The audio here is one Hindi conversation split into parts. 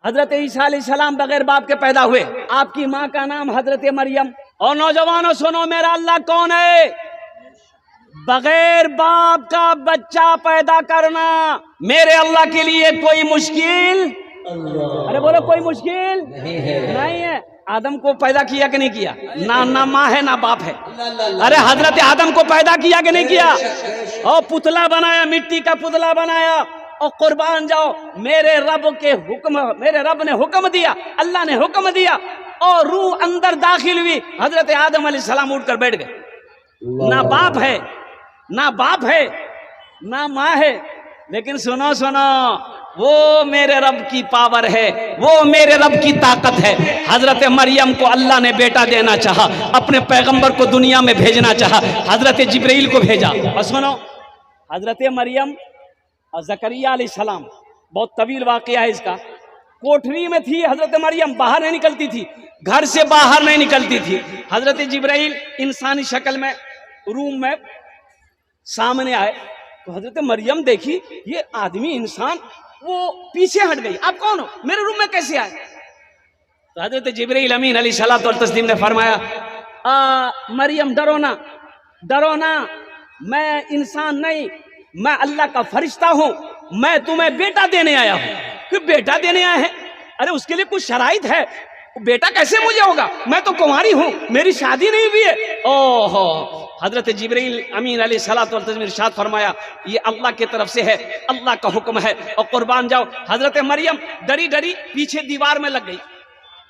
हजरत ईसा अलैहिस्सलाम बगैर बाप के पैदा हुए। आपकी माँ का नाम हजरत मरियम। और नौजवानों सुनो, मेरा अल्लाह कौन है? बगैर बाप का बच्चा पैदा करना मेरे अल्लाह के लिए कोई मुश्किल, अरे बोलो कोई मुश्किल नहीं है। आदम को पैदा किया कि नहीं किया? ना माँ है ना बाप है। अरे हजरत आदम को पैदा किया कि नहीं किया? और पुतला बनाया, मिट्टी का पुतला बनाया और कुर्बान जाओ। मेरे रब ने हुक्म दिया, अल्लाह ने हुक्म दिया और रूह अंदर दाखिल हुई। हजरत आदम अलैहिस्सलाम उठकर बैठ गए। ना बाप है ना माँ है। लेकिन सुनो सुनो, वो मेरे रब की पावर है, वो मेरे रब की ताकत है। हजरत मरियम को अल्लाह ने बेटा देना चाहा, अपने पैगंबर को दुनिया में भेजना चाहा, हजरत जिब्रील को भेजा। और सुनो, हजरत मरियम और ज़करिया अलैहिस्सलाम, बहुत तवील वाक़या है इसका। कोठरी में थी हजरत मरियम, बाहर नहीं निकलती थी, घर से बाहर नहीं निकलती थी। हजरत जिब्राइल इंसानी शक्ल में रूम में सामने आए तो हजरत मरियम देखी ये आदमी इंसान, वो पीछे हट गई। आप कौन हो? मेरे रूम में कैसे आए? तो हजरत जिब्राइल अमीन अलैहिस्सलातु व तस्लीम ने फरमाया, मरियम डरो ना, मैं इंसान नहीं, मैं अल्लाह का फरिश्ता हूं, मैं तुम्हें बेटा देने आया हूं। कि बेटा देने आया है? अरे उसके लिए कुछ शराइत है, बेटा कैसे मुझे होगा? मैं तो कुंवारी हूं, मेरी शादी नहीं हुई है। ओहो, हजरत जिब्रील अमीन अलैहिस्सलातु व तस्लीम ने इरशाद फरमाया, ये अल्लाह की तरफ से है, अल्लाह का हुक्म है और कुर्बान जाओ। हजरत मरियम डरी डरी पीछे दीवार में लग गई।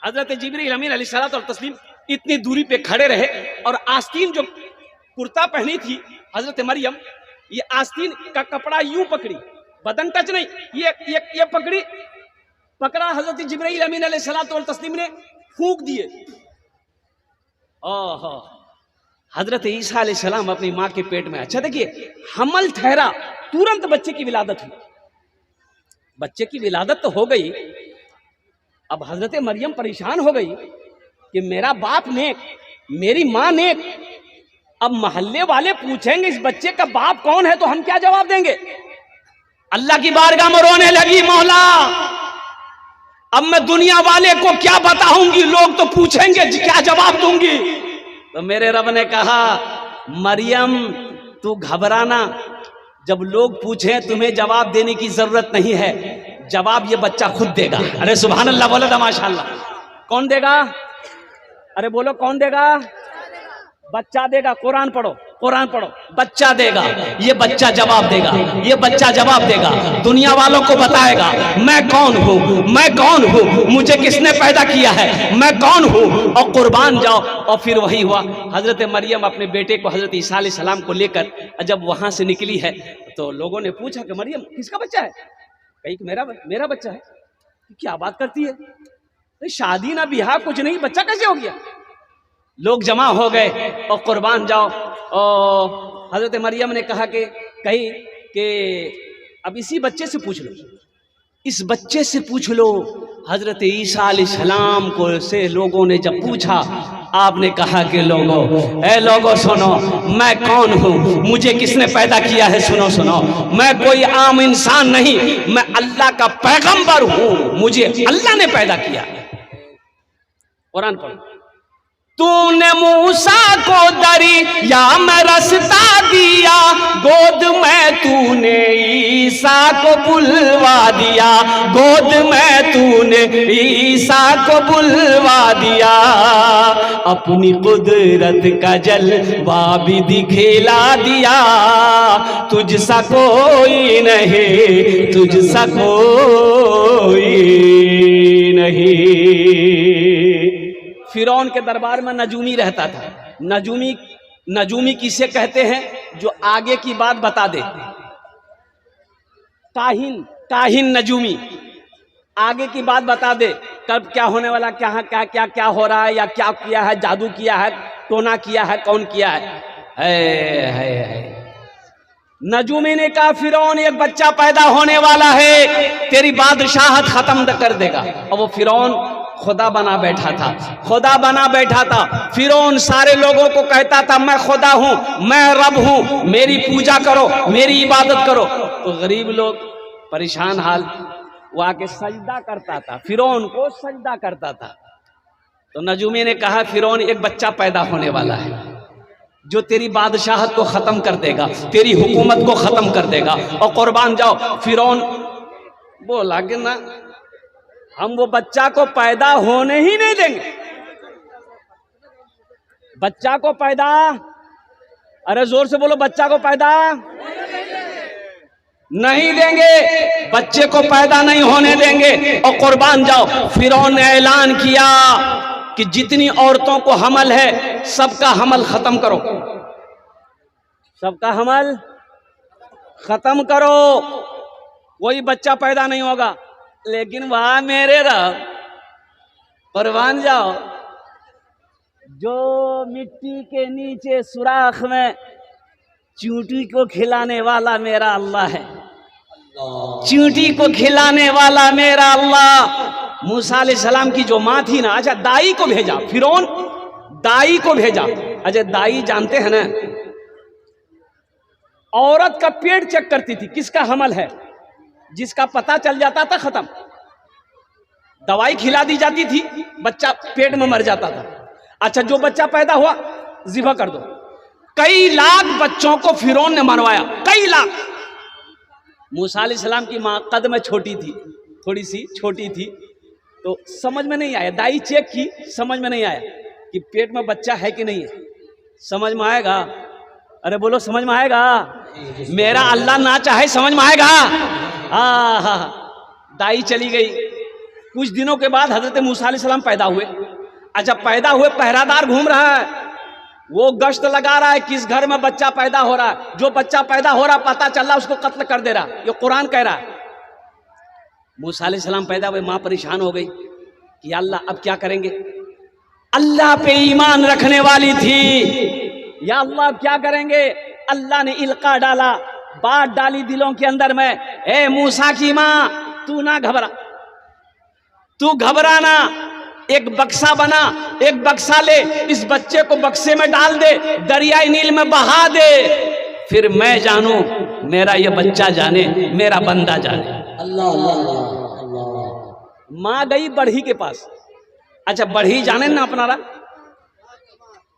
हजरत जिब्रील अमीन अलैहिस्सलातु व तस्लीम इतनी दूरी पे खड़े रहे और आस्तीन जो कुर्ता पहनी थी हजरत मरियम, ये आस्तीन का कपड़ा यूं पकड़ी, बदन टच नहीं, ये पकड़ा हजरत जिब्राइल अमीन अलैहिस्सलातु व तस्लीम ने फूंक दिए। ओहो, हजरत ईसा अलैहिस्सलाम अपनी माँ के पेट में। अच्छा देखिए, हमल ठहरा, तुरंत बच्चे की विलादत हुई। बच्चे की विलादत तो हो गई। अब हजरत मरियम परेशान हो गई कि मेरा बाप नेक, मेरी माँ नेक, अब मोहल्ले वाले पूछेंगे इस बच्चे का बाप कौन है, तो हम क्या जवाब देंगे? अल्लाह की बारगाह में रोने लगी, मौला अब मैं दुनिया वाले को क्या बताऊंगी, लोग तो पूछेंगे, क्या जवाब दूंगी? तो मेरे रब ने कहा, मरियम तू घबराना, जब लोग पूछे तुम्हें जवाब देने की जरूरत नहीं है, जवाब ये बच्चा खुद देगा। अरे सुभान अल्लाह, बोलो तो माशाअल्लाह। कौन देगा? अरे बोलो कौन देगा? बच्चा देगा। कुरान पढ़ो, बच्चा देगा, ये बच्चा जवाब देगा, ये बच्चा जवाब देगा, दुनिया वालों को बताएगा मैं कौन हूँ, मुझे किसने पैदा किया है, मैं कौन हूँ। और कुर्बान जाओ। और फिर वही हुआ, हजरत मरियम अपने बेटे को हजरत ईसा अलैहिस्सलाम को लेकर जब वहां से निकली है तो लोगों ने पूछा कि मरियम किसका बच्चा है? कही कि मेरा बच्चा है। क्या बात करती है, शादी ना बिहार कुछ नहीं, बच्चा कैसे हो गया? लोग जमा हो गए और कुर्बान जाओ। और हजरत मरियम ने कहा कि अब इसी बच्चे से पूछ लो, इस बच्चे से पूछ लो। हजरत ईसा अलैहिस्सलाम को से लोगों ने जब पूछा, आपने कहा कि लोगों सुनो, मैं कौन हूँ, मुझे किसने पैदा किया है? सुनो, मैं कोई आम इंसान नहीं, मैं अल्लाह का पैगंबर हूँ, मुझे अल्लाह ने पैदा किया। कुरान पढ़ो। तूने मूसा को दरिया में रास्ता दिया, गोद में तूने ईसा को बुलवा दिया, गोद में तूने ईसा को बुलवा दिया, अपनी कुदरत का जलवा भी दिखला दिया, तुझसा कोई नहीं, तुझसा कोई नहीं। फिरौन के दरबार में नजूमी रहता था। नजूमी किसे कहते हैं? जो आगे की बात बता दे। काहिन नजूमी आगे की बात बता दे, कब क्या होने वाला, क्या हो रहा है, या क्या किया है, जादू किया है, टोना किया है, कौन किया है। नजूमी ने कहा, फिरौन एक बच्चा पैदा होने वाला है, तेरी बादशाहत खत्म कर देगा। और वो फिरौन खुदा बना बैठा था। फिरौन सारे लोगों को कहता था मैं खुदा हूं, मैं रब हूं, मेरी पूजा करो, मेरी इबादत करो। तो गरीब लोग परेशान हाल, वो आके सजदा करता था, फिरौन को सजदा करता था। तो नजूमी ने कहा फिरौन एक बच्चा पैदा होने वाला है जो तेरी बादशाहत को खत्म कर देगा, तेरी हुकूमत को खत्म कर देगा, और कुर्बान जाओ। फिरौन बोला कि ना, हम वो बच्चा को पैदा होने ही नहीं देंगे। बच्चा को पैदा, अरे जोर से बोलो, बच्चा को पैदा नहीं देंगे, बच्चे को पैदा नहीं होने देंगे। और कुर्बान जाओ, फिरौन ने ऐलान किया कि जितनी औरतों को हमल है सबका हमल खत्म करो, सबका हमल खत्म करो, कोई बच्चा पैदा नहीं होगा। लेकिन वहां मेरे रब, कुर्बान जाओ, जो मिट्टी के नीचे सुराख में चींटी को खिलाने वाला मेरा अल्लाह है, चींटी को खिलाने वाला मेरा अल्लाह। मूसा अलैहिस्सलाम की जो माँ थी ना, अच्छा दाई को भेजा, फिरौन दाई को भेजा। अच्छा दाई जानते हैं ना, औरत का पेट चेक करती थी किसका हमल है, जिसका पता चल जाता था खत्म, दवाई खिला दी जाती थी, बच्चा पेट में मर जाता था। अच्छा जो बच्चा पैदा हुआ ज़िबा कर दो। कई लाख बच्चों को फिरौन ने मरवाया, कई लाख। मूसा अलैहिस्सलाम की माँ कद में छोटी थी, थोड़ी सी छोटी थी, तो समझ में नहीं आया, दाई चेक की, समझ में नहीं आया कि पेट में बच्चा है कि नहीं है। समझ में आएगा, अरे बोलो समझ में आएगा, मेरा अल्लाह ना चाहे समझ में आएगा। दाई चली गई। कुछ दिनों के बाद हजरत मूसा अलैहिस्सलाम पैदा हुए। अच्छा पैदा हुए, पहरादार घूम रहा है, वो गश्त लगा रहा है किस घर में बच्चा पैदा हो रहा है। जो बच्चा पैदा हो रहा पता चल रहा उसको कत्ल कर दे रहा, ये कुरान कह रहा है। मूसा अलैहिस्सलाम पैदा हुए, माँ परेशान हो गई कि अल्लाह अब क्या करेंगे। अल्लाह पे ईमान रखने वाली थी, या अल्लाह अब क्या करेंगे। अल्लाह ने इल्का डाला, बात डाली दिलों के अंदर में, ए मूसा की माँ तू ना घबरा, तू घबराना, एक बक्सा बना, एक बक्सा ले, इस बच्चे को बक्से में डाल दे, दरियाई नील में बहा दे, फिर मैं जानूं, मेरा ये बच्चा जाने, मेरा बंदा जाने। अल्लाह अल्लाह अल्लाह। माँ गई बढ़ी के पास। अच्छा बढ़ी जाने ना अपनारा,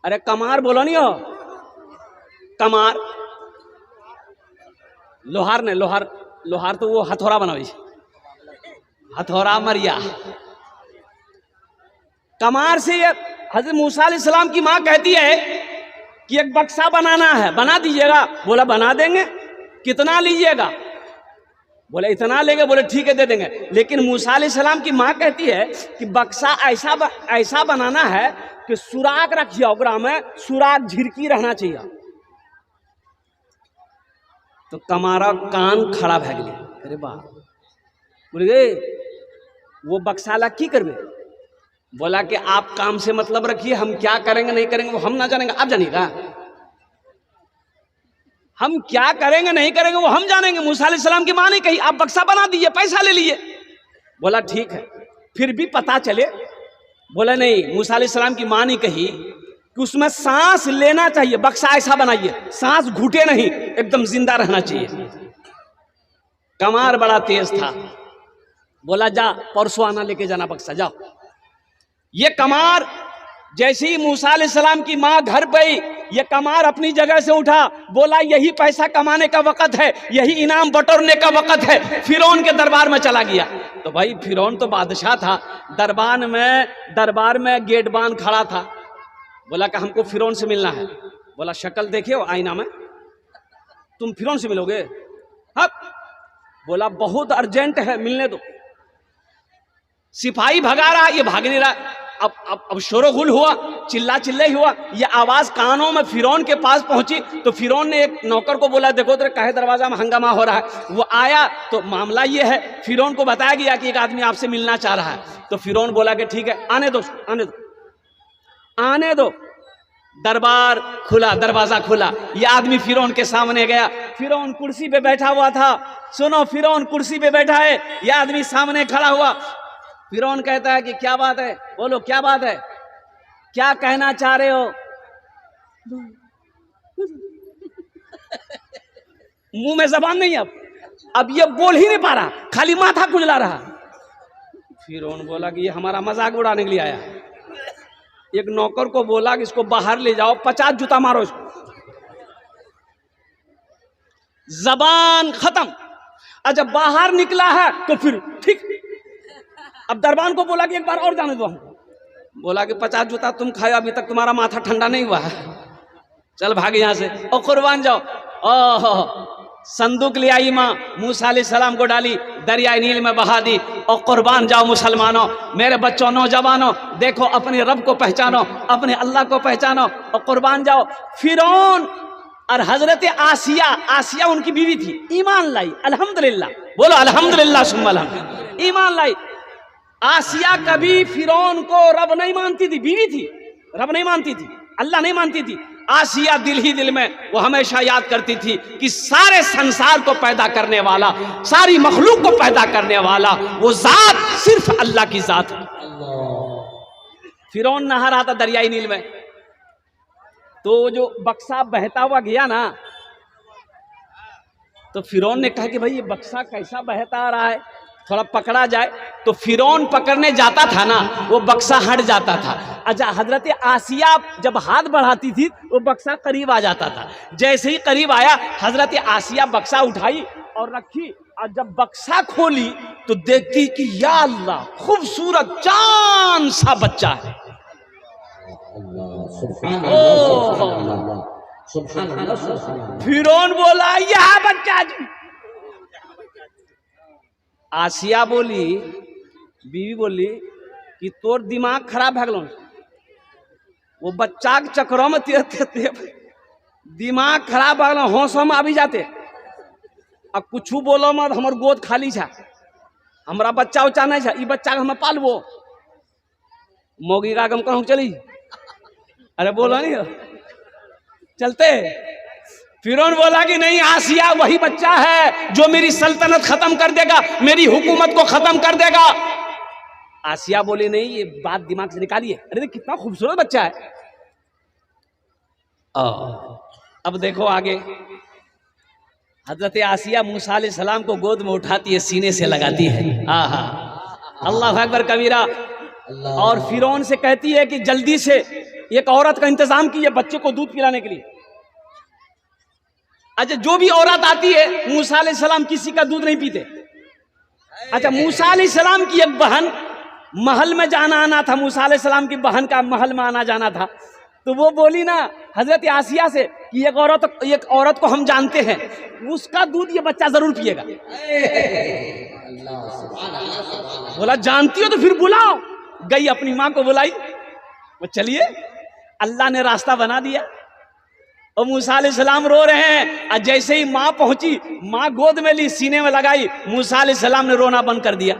अरे कमार बोलो नहीं हो, कमार लोहार ने, लोहार लोहार तो वो हथौड़ा बनावी, हथौड़ा मरिया। कमार से हजरत मूसा अलैहिस्सलाम की माँ कहती है कि एक बक्सा बनाना है, बना दीजिएगा। बोला बना देंगे, कितना लीजिएगा। बोले इतना लेंगे। बोले ठीक है दे देंगे। लेकिन मूसा अलैहिस्सलाम की माँ कहती है कि बक्सा ऐसा बनाना है कि सुराग रखिए, ओकरा में सुराग झिरकी रहना चाहिए। तो कमारा कान खड़ा भै गए, अरे बाप, बोले वो बक्सा ला की करबे। बोला कि आप काम से मतलब रखिए, हम क्या करेंगे नहीं करेंगे वो हम ना जानेंगे, आप जानिएगा। हम क्या करेंगे नहीं करेंगे वो हम जानेंगे। मूसा अलैहिस्सलाम की माँ ने कही आप बक्सा बना दीजिए, पैसा ले लीजिए। बोला ठीक है, फिर भी पता चले। बोला नहीं, मूसा अलैहिस्सलाम की माँ ने कही कि उसमें सांस लेना चाहिए, बक्सा ऐसा बनाइए सांस घुटे नहीं, एकदम जिंदा रहना चाहिए। कमार बड़ा तेज था, बोला जा परसों आना लेके जाना बक्सा, जाओ। ये कमार जैसे ही मूसा अलैहिस्सलाम की माँ घर गई, ये कमार अपनी जगह से उठा, बोला यही पैसा कमाने का वक्त है, यही इनाम बटोरने का वक्त है। फिरौन के दरबार में चला गया। तो भाई फिरौन तो बादशाह था, दरबार में गेटबान खड़ा था। बोला कि हमको फिरौन से मिलना है। बोला शक्ल देखे हो आईना में, तुम फिरौन से मिलोगे। हाँ, बोला बहुत अर्जेंट है, मिलने दो। सिपाही भगा रहा, ये भाग नहीं रहा। अब शोरगुल हुआ, चिल्ला चिल्लाई हुआ, ये आवाज कानों में फिरौन के पास पहुंची। तो फिरौन ने एक नौकर को बोला देखो तेरे काहे दरवाजा में हंगामा हो रहा है। वो आया तो मामला ये है, फिरौन को बताया गया कि एक आदमी आपसे मिलना चाह रहा है। तो फिरौन बोला कि ठीक है आने दो, आने दो, आने दो। दरबार खुला, दरवाजा खुला, ये आदमी फिरौन के सामने गया। फिरौन कुर्सी पे बैठा हुआ था। सुनो, फिरौन कुर्सी पे बैठा है, ये आदमी सामने खड़ा हुआ। फिरौन कहता है कि क्या बात है, बोलो क्या बात है, क्या कहना चाह रहे हो। मुंह में जबान नहीं, अब ये बोल ही नहीं पा रहा, खाली माथा खुजला रहा। फिरौन बोला कि ये हमारा मजाक उड़ाने के लिए आया है। एक नौकर को बोला कि इसको बाहर ले जाओ, 50 जूता मारो इसको। जबान खत्म। और जब बाहर निकला है तो फिर ठीक। अब दरबान को बोला कि एक बार और जाने दो हमको। बोला कि 50 जूता तुम खाए, अभी तक तुम्हारा माथा ठंडा नहीं हुआ है, चल भागे यहाँ से और कुर्बान जाओ। ओह, संदूक ले आई माँ, मूसा अलैहिस्सलाम को डाली, दरियाए नील में बहा दी और कुर्बान जाओ मुसलमानों, मेरे बच्चों, नौजवानों, देखो अपने रब को पहचानो, अपने अल्लाह को पहचानो और कुर्बान जाओ। फिरौन और हजरत आसिया, आसिया उनकी बीवी थी, ईमान लाई, अल्हम्दुलिल्लाह, बोलो अल्हम्दुलिल्लाह सुम्मा अल्हम्दुलिल्लाह, ईमान लाई। आसिया कभी फिरौन को रब नहीं मानती थी, बीवी थी, रब नहीं मानती थी, अल्लाह नहीं मानती थी। आसिया दिल ही दिल में वो हमेशा याद करती थी कि सारे संसार को पैदा करने वाला, सारी मखलूक को पैदा करने वाला वो जात सिर्फ अल्लाह की जात है। फिरौन नहा रहा था दरियाई नील में, तो जो बक्सा बहता हुआ गया ना, तो फिरौन ने कहा कि भाई ये बक्सा कैसा बहता आ रहा है, थोड़ा पकड़ा जाए। तो फिरौन पकड़ने जाता था ना, वो बक्सा हट जाता था। अच्छा, हजरत आसिया जब हाथ बढ़ाती थी वो बक्सा करीब आ जाता था। जैसे ही करीब आया, हजरत आसिया बक्सा उठाई और रखी, और जब बक्सा खोली तो देखती कि या अल्लाह, खूबसूरत चांद सा बच्चा है। फिरौन बोला यह बच्चा जी। आसिया बोली, बीवी बोली कि तोर दिमाग खराब है गलो, वो बच्चा के चक्रों में तेरे दिमाग खराब है गलो, होश में अभी जाते। अब कुछ बोलो मत, हमार गोद खाली छा, हमारा बच्चा उच्चा नहीं छा, ये बच्चा के हमें पालबो। मोगी का गम कहूँ चली, अरे बोलो नहीं चलते। फिरौन बोला कि नहीं, आसिया वही बच्चा है जो मेरी सल्तनत खत्म कर देगा, मेरी हुकूमत को खत्म कर देगा। आसिया बोली नहीं, ये बात दिमाग से निकालिए। अरे कितना खूबसूरत बच्चा है। अब देखो आगे, हजरत आसिया मूसा अलैहिस्सलाम को गोद में उठाती है, सीने से लगाती है। आहा, अल्लाह अकबर कबीरा। और फिरौन से कहती है कि जल्दी से एक औरत का इंतजाम कीजिए बच्चे को दूध पिलाने के लिए। अच्छा, जो भी औरत आती है, मूसा अलैहिस्सलाम किसी का दूध नहीं पीते। अच्छा, मूसा अलैहिस्सलाम की एक बहन, महल में जाना आना था, मूसा अलैहिस्सलाम की बहन का महल में आना जाना था, तो वो बोली ना हजरत आसिया से कि एक औरत को हम जानते हैं, उसका दूध ये बच्चा जरूर पिएगा। बोला जानती हो तो फिर बुलाओ। गई अपनी माँ को बुलाई, वो चलिए, अल्लाह ने रास्ता बना दिया। और मूसा अलैहिस्सलाम रो रहे हैं, और जैसे ही माँ पहुंची, माँ गोद में ली, सीने में लगाई, मूसा अलैहिस्सलाम ने रोना बंद कर दिया।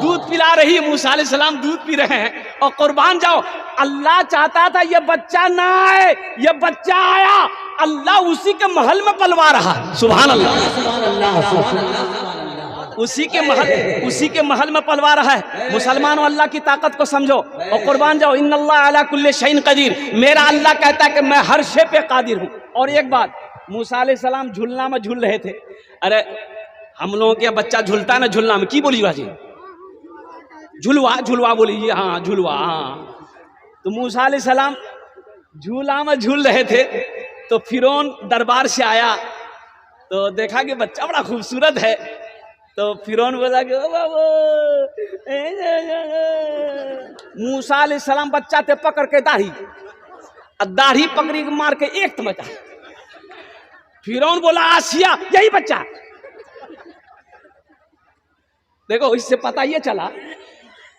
दूध पिला रही, मूसा अलैहिस्सलाम दूध पी रहे हैं। और कुर्बान जाओ, अल्लाह चाहता था ये बच्चा ना आए, ये बच्चा आया, अल्लाह उसी के महल में पलवा रहा। सुभान अल्लाह, उसी के महल में पलवा रहा है। मुसलमानों, अल्लाह की ताकत को समझो और कुर्बान जाओ। इन्नल्लाह अला कुल्ली शैइन कदीर, मेरा अल्लाह कहता है कि मैं हर शे पे कादिर हूँ। और एक बात, मूसा अलैहिस्सलाम झूलना में झूल रहे थे। अरे हम लोगों के बच्चा झूलता ना, झूलना में की बोली बाजी, झुलवा बोली, हाँ झुलवा, हाँ। तो मूसा अलैहिस्सलाम झूला में झूल रहे थे, तो फिरौन दरबार से आया, तो देखा कि बच्चा बड़ा खूबसूरत है। तो फिरौन बोला कि ओ बाबू, मूसा अलैहिस्सलाम बच्चा ते पकड़ के दाढ़ी पकड़ी मार के एक तमचा। फिरौन बोला आसिया यही बच्चा। देखो, इससे पता ये चला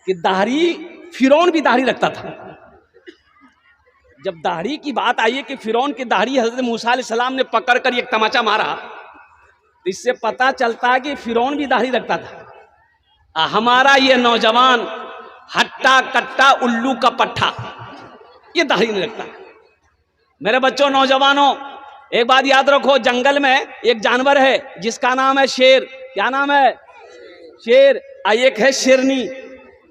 कि दाढ़ी, फिरौन भी दाढ़ी रखता था। जब दाढ़ी की बात आई है कि फिरौन की दाढ़ी हजरत मूसा अलैहिस्सलाम ने पकड़ कर एक तमाचा मारा, तो इससे पता चलता है कि फिरौन भी दाढ़ी रखता था। हमारा ये नौजवान हट्टा कट्टा उल्लू का पट्टा, ये दाढ़ी नहीं रखता। मेरे बच्चों, नौजवानों, एक बात याद रखो, जंगल में एक जानवर है जिसका नाम है शेर। क्या नाम है? शेर। एक है शेरनी।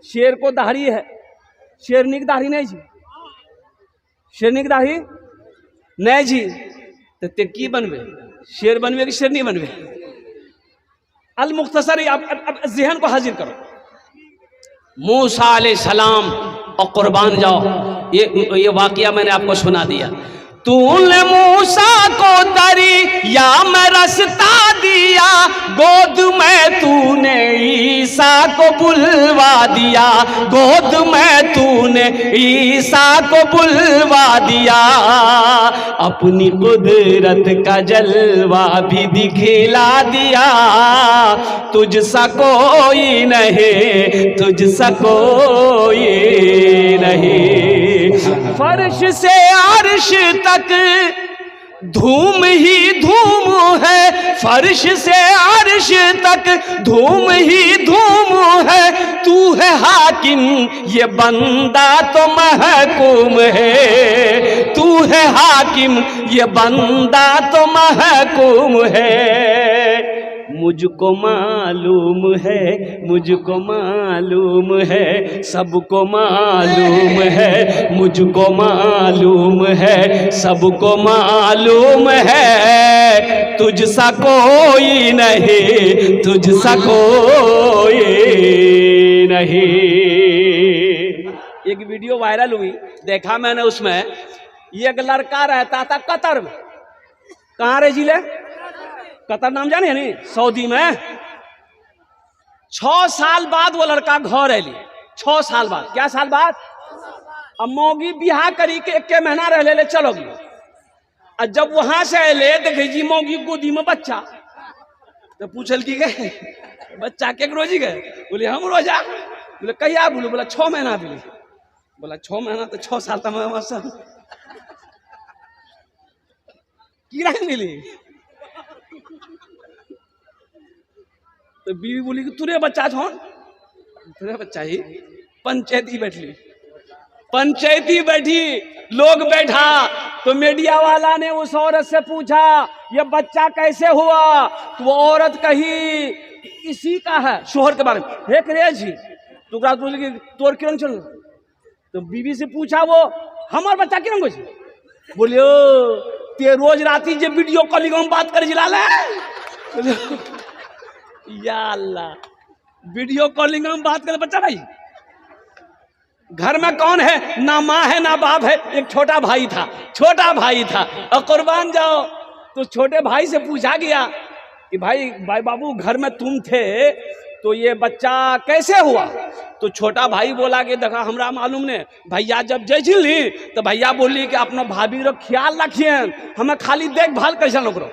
शेर को दाढ़ी है, शेरनी की दाढ़ी नहीं जी, शेरनी की दाढ़ी नहीं जी। तो ते की बनवे, शेर बनवे कि शेरनी बनवे? अल मुख्तसर, अब जहन को हाजिर करो। मूसा अलैहिस्सलाम और कुर्बान जाओ। ये वाकया मैंने आपको सुना दिया। तूने मूसा को दरिया में रास्ता दिया, गोद में तूने ईसा को बुलवा दिया, गोद में तूने ईसा को बुलवा दिया। अपनी कुदरत का जलवा भी दिखला दिया, तुझसा कोई नहीं, तुझसा कोई नहीं। फर्श से अर्श तक धूम ही धूम है, फर्श से अर्श तक धूम ही धूम है। तू है हाकिम ये बंदा तो महकूम है, तू है हाकिम ये बंदा तो महकूम है। मुझको मालूम है, मुझको मालूम है, सबको मालूम है, मुझको मालूम है, सबको मालूम है। तुझसा कोई नहीं, तुझसा कोई नहीं। एक वीडियो वायरल हुई, देखा मैंने, उसमें एक लड़का रहता था कतर में। कहाँ रहे जिले? कतर नाम जाने नहीं, सऊदी में। 6 साल बाद वो लड़का घर एली, 6 साल बाद। क्या साल बाद? अब मौगी बिहार करी के 1 महीना रह ले चलोगी। और जब वहां से अले देखे जी मौगी गोदी में बच्चा, तो पूछल की गए बच्चा के रोजी गए? बोले हम रोजा। बोले कहिया? बोले बोला 6 महीना बोले। बोला 6 महीना तो 6 साल तक कीड़ा मिली। तो बीवी बोली कि तुरे बच्चा छो, तुरे बच्चा ही। पंचायती बैठी, पंचायती बैठी, लोग बैठा, तो मीडिया वाला ने उस औरत से पूछा ये बच्चा कैसे हुआ? तो वो औरत कही इसी का है, शोहर के बारे में। हे क्रेज ही तो बोली कि तोर किरण चल। तो बीवी से पूछा वो हमार बच्चा किरण को? बोलियो ते रोज राती जे वीडियो कॉलिंग में बात कर जिला ले। या अल्लाह, वीडियो कॉलिंग में बात करे बच्चा भाई। घर में कौन है? ना माँ है ना बाप है, एक छोटा भाई था, छोटा भाई था। और कुर्बान जाओ, तो छोटे भाई से पूछा गया कि भाई बाबू घर में तुम थे तो ये बच्चा कैसे हुआ? तो छोटा भाई बोला कि देखा हमरा मालूम ने, भैया जब जैसी तो भैया बोली कि अपना भाभी रो ख्याल रखिए, हमें खाली देखभाल कैसे न करो।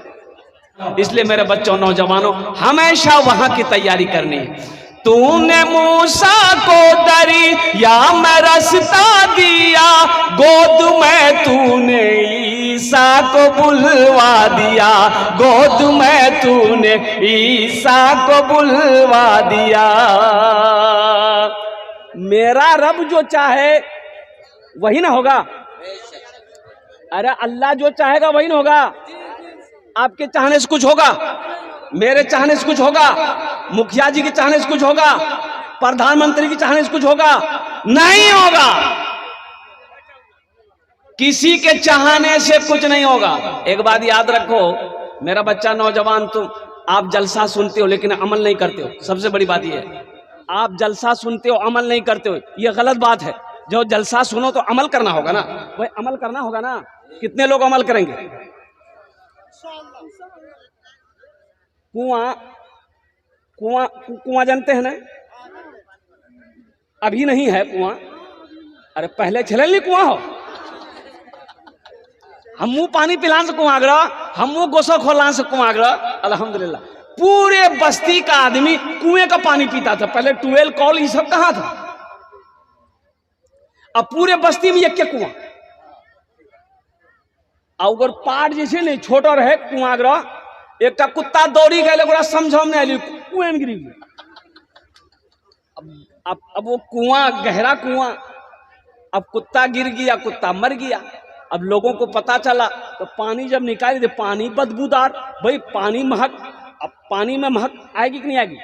इसलिए मेरे बच्चों, नौजवानों, हमेशा वहां की तैयारी करनी है। तूने मूसा को दरिया में रास्ता दिया, गोद में तूने ईसा को बुलवा दिया, गोद में तूने ईसा को बुलवा दिया। मेरा रब जो चाहे वही ना होगा। अरे अल्लाह जो चाहेगा वही ना होगा। आपके चाहने से कुछ होगा? मेरे चाहने से कुछ होगा? मुखिया जी के चाहने से कुछ होगा? प्रधानमंत्री के चाहने से कुछ होगा? नहीं होगा। किसी के चाहने से कुछ नहीं होगा। एक बात याद रखो मेरा बच्चा, नौजवान, तुम आप जलसा सुनते हो लेकिन अमल नहीं करते हो। सबसे बड़ी बात यह है, आप जलसा सुनते हो अमल नहीं करते हो, यह गलत बात है। जो जलसा सुनो तो अमल करना होगा ना भाई, अमल करना होगा ना। कितने लोग अमल करेंगे? कुआं, कुआं, कुआं जानते हैं ना? अभी नहीं है कुआं। अरे पहले छले नहीं कुआं हो। हमू पानी पिलान से कुआं आगरा, हमू गोसो खोलान से कुआं आगरा। अल्हम्दुलिल्लाह पूरे बस्ती का आदमी कुएं का पानी पीता था। पहले ट्यूबवेल, कॉल, ये सब कहां था? अब पूरे बस्ती में एक कुआं। अगर पार जैसे नहीं छोटा रहे कुआं आगरा, एक कुत्ता दौड़ी गए, समझो नहीं आई, कुएं में गिरी। अब वो कुआं गहरा कुआं, अब कुत्ता गिर गया, कुत्ता मर गया। अब लोगों को पता चला तो पानी जब निकाली तो पानी बदबूदार। भाई पानी महक, अब पानी में महक आएगी कि नहीं आएगी?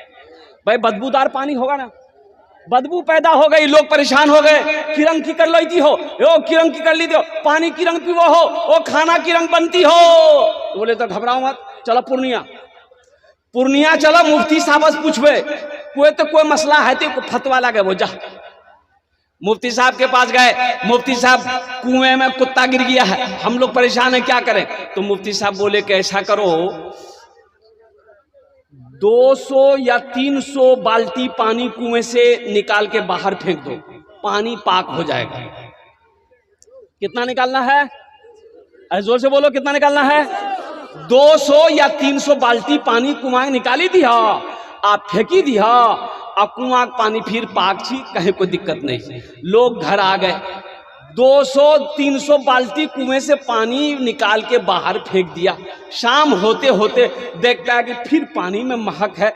भाई बदबूदार पानी होगा ना, बदबू पैदा हो गई, लोग परेशान हो गए। किरण की कर लेती हो, ओ किरण की कर ली हो, पानी की रंग पीवो हो, ओ खाना की रंग बनती हो। तो बोले तो घबराओ मत, चलो पूर्णिया, पूर्णिया चलो, मुफ्ती साहब से पूछबे कोई मसला है तो फतवा लगे वो जा। मुफ्ती साहब के पास गए, मुफ्ती साहब कुएं में कुत्ता गिर गया है, हम लोग परेशान है, क्या करें? तो मुफ्ती साहब बोले कि ऐसा करो 200 या 300 बाल्टी पानी कुएं से निकाल के बाहर फेंक दो, पानी पाक हो जाएगा। कितना निकालना है? अरे जोर से बोलो, कितना निकालना है? 200 या 300 बाल्टी पानी कुआं निकाली दिया, आप फेंकी दिया, और कुआं पानी फिर पाक छी, कहीं कोई दिक्कत नहीं। लोग घर आ गए, 200-300 बाल्टी कुएं से पानी निकाल के बाहर फेंक दिया। शाम होते होते देखता है कि फिर पानी में महक है,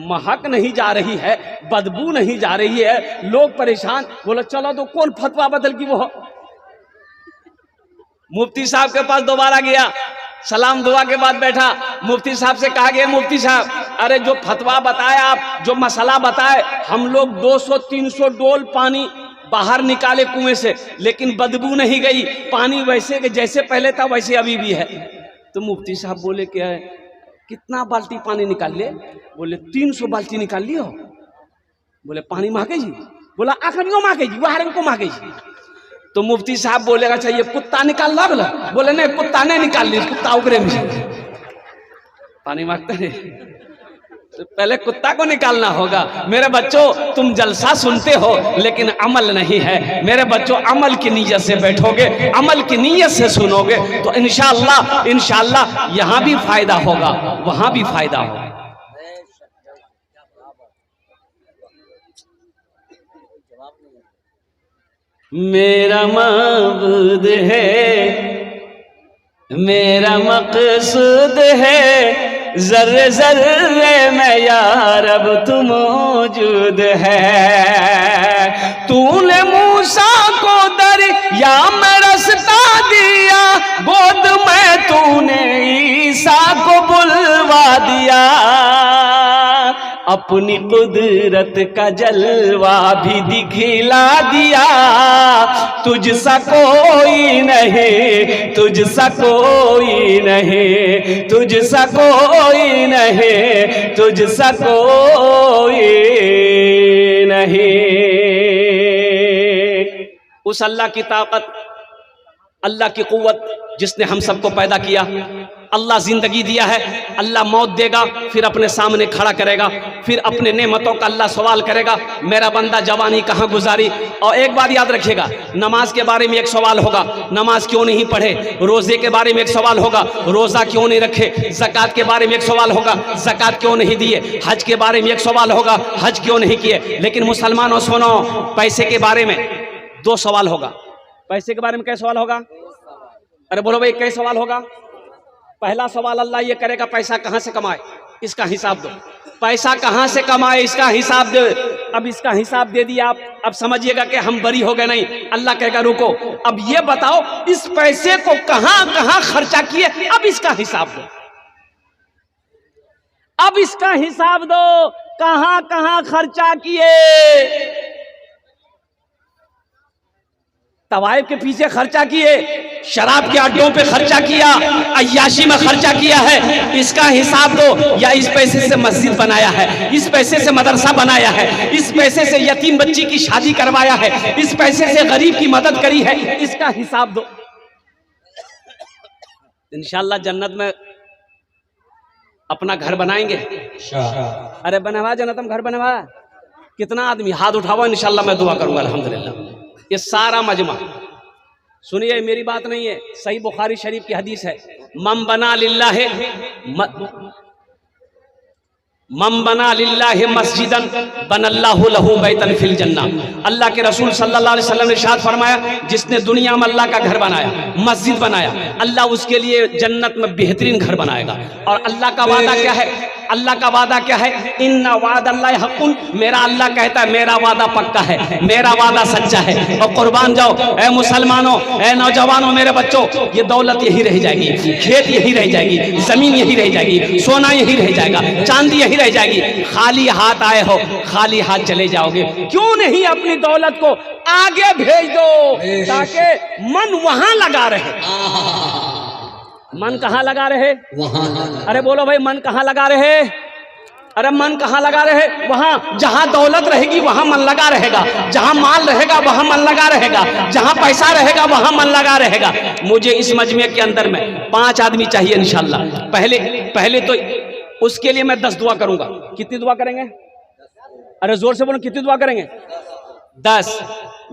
महक नहीं जा रही है, बदबू नहीं जा रही है। लोग परेशान, बोला चलो तो कौन फतवा बदल की वो। मुफ्ती साहब के पास दोबारा गया, सलाम दुआ के बाद बैठा, मुफ्ती साहब से कहा गया, मुफ्ती साहब अरे जो फतवा बताया आप, जो मसला बताए, हम लोग 200-300 डोल पानी बाहर निकाले कुएं से, लेकिन बदबू नहीं गई, पानी वैसे के जैसे पहले था वैसे अभी भी है। तो मुफ्ती साहब बोले क्या है, कितना बाल्टी पानी निकाल ले? बोले 300 बाल्टी निकाल लियो। बोले पानी महके जी? बोला आखिर महके जी, बाहर को महके जी। तो मुफ्ती साहब बोलेगा अच्छा ये कुत्ता निकाल ला? बोले नहीं, कुत्ता नहीं निकाल ली, कुत्ता उगरे में पानी मांगते हैं, तो पहले कुत्ता को निकालना होगा। मेरे बच्चों, तुम जलसा सुनते हो लेकिन अमल नहीं है। मेरे बच्चों, अमल की नीयत से बैठोगे, अमल की नीयत से सुनोगे तो इंशाअल्लाह यहाँ भी फायदा होगा, वहां भी फायदा होगा। मेरा माबूद है, मेरा मकसूद है, जर्रे जर्रे में या रब तू मौजूद है। तूने मूसा को दरिया में रास्ता दिया, गोद में तूने ईसा को बुलवा दिया। अपनी कुदरत का जलवा भी दिखला दिया। तुझसा कोई नहीं, तुझसा कोई नहीं, तुझसा कोई नहीं, तुझसा कोई नहीं। उस अल्लाह की ताकत, अल्लाह की कुव्वत जिसने हम सबको पैदा किया, अल्लाह जिंदगी दिया है, अल्लाह मौत देगा, फिर अपने सामने खड़ा करेगा, फिर अपने नेमतों का अल्लाह सवाल करेगा, मेरा बंदा जवानी कहाँ गुजारी। और एक बात याद रखिएगा, नमाज के बारे में एक सवाल होगा, नमाज क्यों नहीं पढ़े। रोजे के बारे में एक सवाल होगा, रोजा क्यों नहीं रखे। ज़कात के बारे में एक सवाल होगा, ज़कात क्यों नहीं दिए। हज के बारे में एक सवाल होगा, हज क्यों नहीं किए। लेकिन मुसलमानों सुनो, पैसे के बारे में 2 सवाल होगा। पैसे के बारे में क्या सवाल होगा? अरे बोलो भाई, क्या सवाल होगा? पहला सवाल अल्लाह ये करेगा, पैसा कहाँ से कमाए, इसका हिसाब दो। पैसा कहाँ से कमाए, इसका हिसाब दे। अब इसका हिसाब दे दिया आप, अब समझिएगा कि हम बरी हो गए। नहीं, अल्लाह कहेगा रुको, अब ये बताओ इस पैसे को कहाँ कहाँ खर्चा किए, अब इसका हिसाब दो। अब इसका हिसाब दो, कहाँ कहाँ खर्चा किए। तवाइफ के पीछे खर्चा किए, शराब के अड्डों पे खर्चा किया, अय्याशी में खर्चा किया है, इसका हिसाब दो। या इस पैसे से मस्जिद बनाया है, इस पैसे से मदरसा बनाया है, इस पैसे से यतीम बच्ची की शादी करवाया है, इस पैसे से गरीब की मदद करी है, इसका हिसाब दो। इंशाअल्लाह जन्नत में अपना घर बनाएंगे। अरे बनवा जन्नत में घर बनवा। कितना आदमी हाथ उठावा, इंशाअल्लाह मैं दुआ करूंगा। अल्हम्दुलिल्लाह। ये सारा मजमा सुनिए, मेरी बात नहीं है, सही बुखारी शरीफ की हदीस है। मम बना लिल्लाहि मस्जिदन बनल्लाहु लहू बैतन फिल जन्ना। अल्लाह के रसूल सल्लल्लाहु अलैहि वसल्लम ने इरशाद फरमाया, जिसने दुनिया में अल्लाह का घर बनाया, मस्जिद बनाया, अल्लाह उसके लिए जन्नत में बेहतरीन घर बनाएगा। और अल्लाह का वादा क्या है? अल्लाह का वादा क्या है? इन्ना वादल्लाहि हक़्क़ुन। मेरा अल्लाह कहता है मेरा वादा पक्का है, मेरा वादा सच्चा है। और कुर्बान जाओ ए मुसलमानों, ए नौजवानों, मेरे बच्चों, ये दौलत यही रह जाएगी, खेत यही रह जाएगी, जमीन यही रह जाएगी, सोना यही रह जाएगा, चांदी यही रह जाएगी। खाली हाथ आए हो, खाली हाथ चले जाओगे। क्यों नहीं अपनी दौलत को आगे भेज दो, ताकि मन वहां लगा रहे। मन कहाँ लगा रहे? वहां। अरे बोलो भाई, मन कहाँ लगा रहे? अरे मन कहाँ लगा रहे? वहां जहां दौलत रहेगी वहां मन लगा रहेगा, जहां माल रहेगा वहां मन लगा रहेगा, जहां पैसा रहेगा वहां मन लगा रहेगा। मुझे इस मजमे के अंदर में 5 आदमी चाहिए इंशाल्लाह। पहले तो उसके लिए मैं 10 दुआ करूंगा। कितनी दुआ करेंगे? अरे जोर से बोलो, कितनी दुआ करेंगे? 10।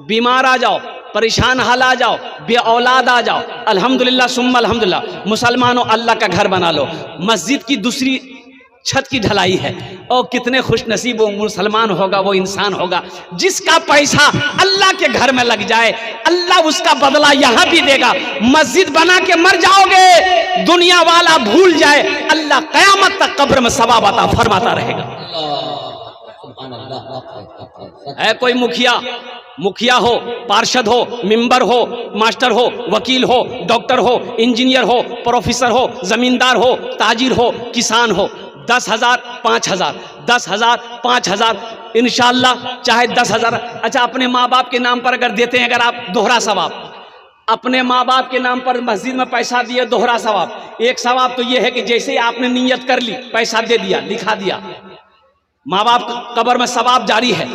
बीमार आ जाओ, परेशान हाल आ जाओ, बे औलाद आ जाओ, अल्हम्दुलिल्लाह सुम्मा अल्हम्दुलिल्लाह। मुसलमानों, अल्लाह का घर बना लो, मस्जिद की दूसरी छत की ढलाई है। और कितने खुश नसीब वो मुसलमान होगा, वो इंसान होगा जिसका पैसा अल्लाह के घर में लग जाए। अल्लाह उसका बदला यहाँ भी देगा। मस्जिद बना के मर जाओगे, दुनिया वाला भूल जाए, अल्लाह कयामत तक कब्र में सवाब अता फरमाता रहेगा। है कोई मुखिया हो, पार्षद हो, मेंबर हो, मास्टर हो, वकील हो, डॉक्टर हो, इंजीनियर हो, प्रोफेसर हो, जमींदार हो, ताजिर हो, किसान हो, 10,000 5,000 10,000 5,000 इंशाल्लाह, चाहे 10,000। अच्छा, अपने माँ बाप के नाम पर अगर देते हैं, अगर आप, दोहरा सवाब। अपने माँ बाप के नाम पर मस्जिद में पैसा दिए, दोहरा सवाब। एक सवाब तो यह है कि जैसे आपने नियत कर ली, पैसा दे दिया, लिखा दिया, माँ बाप कब्र में सवाब जारी है।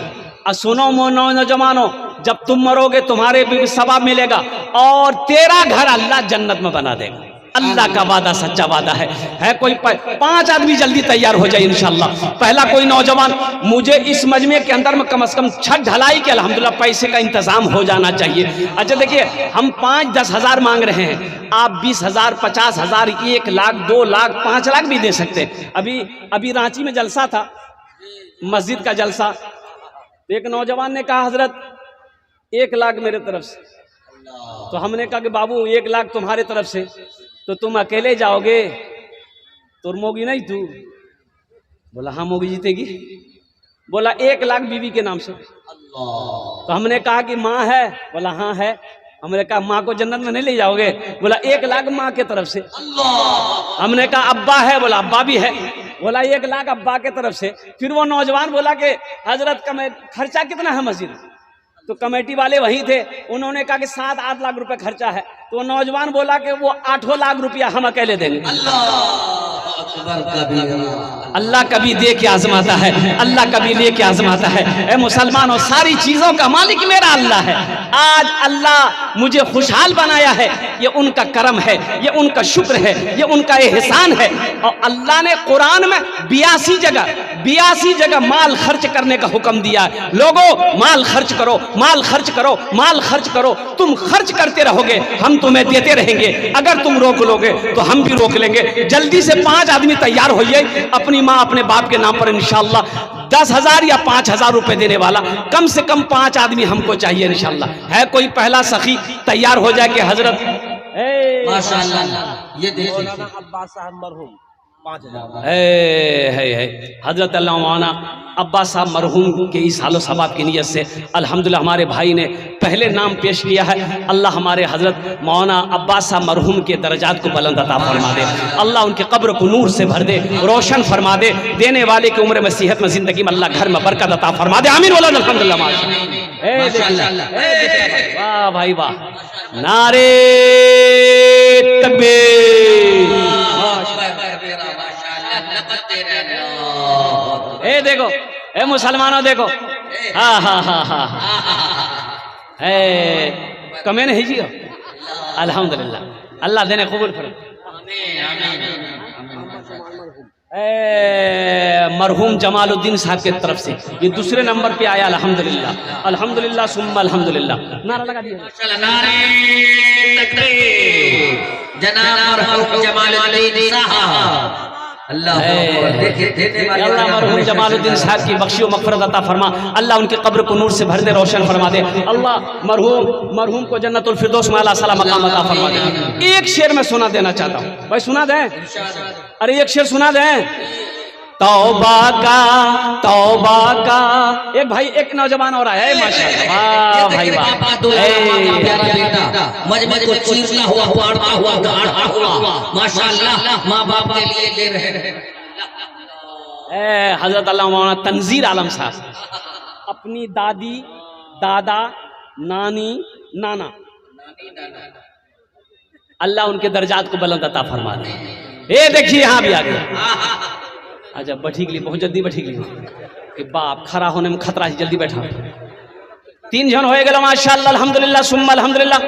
और सुनो नौजवानों, जब तुम मरोगे तुम्हारे भी सवाब मिलेगा और तेरा घर अल्लाह जन्नत में बना देगा। अल्लाह का वादा सच्चा वादा है। कोई 5 आदमी जल्दी तैयार हो जाए इंशाल्लाह। पहला कोई नौजवान, मुझे इस मजमे के अंदर में कम से कम छत ढलाई के अल्हम्दुलिल्लाह पैसे का इंतजाम हो जाना चाहिए। अच्छा देखिए, हम 5-10 हज़ार मांग रहे हैं, आप 20,000 50,000 1 लाख 2 लाख 5 लाख भी दे सकते हैं। अभी रांची में जलसा था, मस्जिद का जलसा। एक नौजवान ने कहा, हजरत 1 लाख मेरे तरफ से। तो हमने कहा कि बाबू 1 लाख तुम्हारे तरफ से, तो तुम अकेले जाओगे तो मोगी नहीं तू? बोला हाँ मोगी जीतेगी। बोला 1 लाख बीवी के नाम से। तो हमने कहा कि माँ है? बोला हाँ है। हमने कहा माँ को जन्नत में नहीं ले जाओगे? बोला 1 लाख माँ के तरफ से। हमने कहा अब्बा है? बोला अब्बा भी है। बोला 1 लाख अब्बा के तरफ से। फिर वो नौजवान बोला कि हजरत का खर्चा कितना है मस्जिद? तो कमेटी वाले वही थे, उन्होंने कहा कि 7-8 लाख रुपए खर्चा है। तो नौजवान बोला कि वो 8 लाख रुपया हम अकेले देंगे। अल्लाह कभी दे के आजमाता है, अल्लाह कभी ले के आजमाता है। ए मुसलमानों, सारी चीजों का मालिक मेरा अल्लाह है। आज अल्लाह मुझे खुशहाल बनाया है, ये उनका करम है, ये उनका शुक्र है, ये उनका एहसान है। और अल्लाह ने कुरान में 82 जगह माल खर्च करने का हुक्म दिया है। लोगों, माल खर्च करो, माल खर्च करो, माल खर्च करो। तुम खर्च करते रहोगे, हम तुम्हें देते रहेंगे। अगर तुम रोक लोगे तो हम भी रोक लेंगे। जल्दी से 5 आदमी तैयार होइए, अपनी माँ अपने बाप के नाम पर इंशाल्लाह 10,000 या 5,000 रुपए देने वाला कम से कम 5 आदमी हमको चाहिए इंशाल्लाह। है कोई पहला सखी तैयार हो जाए कि हजरत माशाअल्लाह, ये देखिए अब्बास साहब मरहूम 5,000 है हजरत अल्लामा अब्बास साहब मरहूम के इस हालो सवाब की नीयत से अल्हम्दुलिल्लाह हमारे भाई ने पहले नाम पेश किया है। अल्लाह हमारे हजरत मौलाना अब्बास साहब मरहूम के दर्जात को बुलंद अता फरमा दे। अल्लाह उनके कब्र को नूर से भर दे, रोशन फरमा दे। देने वाले की उम्र में सेहत में जिंदगी में अल्लाह घर में बरकत अता फरमा दे। आमीन बोलो अल्हम्दुलिल्लाह। वाह भाई वाह, नारे तकबीर। ए देखो, ए मुसलमानों देखो, हाँ हाँ हाँ हाँ कमे नहीं जियो अल्हम्दुलिल्लाह। अल्लाह देने कबूल फरमा। मरहूम जमालुद्दीन साहब के तरफ से ये दूसरे नंबर पे आया अल्हम्दुलिल्लाह, अल्हम्दुलिल्लाह सुम्मा अल्हम्दुलिल्लाह। नारा लगा दिया, नारे तकबीर। जनाब मरहूम जमालुद्दीन साहब, अल्लाह मरहूम जमालुद्दीन साहब की बख्शियो मग़फ़िरत अता फरमा। अल्लाह उनके कब्र को नूर से भर दे, रोशन फरमा दे। अल्लाह मरहूम को जन्नतुल फिरदौस में आला सला मकाम अता फरमा दे। एक शेर में सुना देना चाहता हूँ भाई, सुना दें? अरे एक शेर सुना दें। तौबा का एक भाई, एक नौजवान और आया है माशाअल्लाह। वाह भाई वाह, माँ बाप के लिए ले रहे हैं। हजरत अल्लामा तंजीर आलम साहब अपनी दादी, दादा, नानी, नाना, अल्लाह उनके दर्जात को बुलंद अता फरमा दे। ये देखिए यहाँ भी आ गया। अच्छा बैठी के लिए बहुत जल्दी बैठी के लिए कि बाप खड़ा होने में खतरा है, जल्दी बैठा। 3 जन हो गए माशाअल्लाह अल्हम्दुलिल्लाह सुम्मा अल्हम्दुलिल्लाह।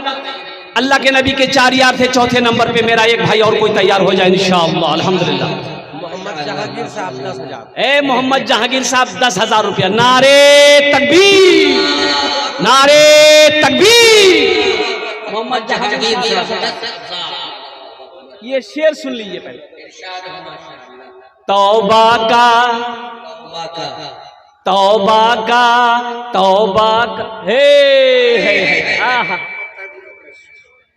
अल्लाह के नबी के 4 यार थे, चौथे नंबर पे मेरा एक भाई और कोई तैयार हो जाए इंशाअल्लाह अल्हम्दुलिल्लाह। मोहम्मद जहांगीर साहब 10,000। ए मोहम्मद जहांगीर साहब 10,000 रुपया। नारे तकबीर, नारे तकबीर। मोहम्मद जहांगीर साहब ये शेर सुन लीजिए पहले। तौबा का तौबा का तौबा का हे आहा।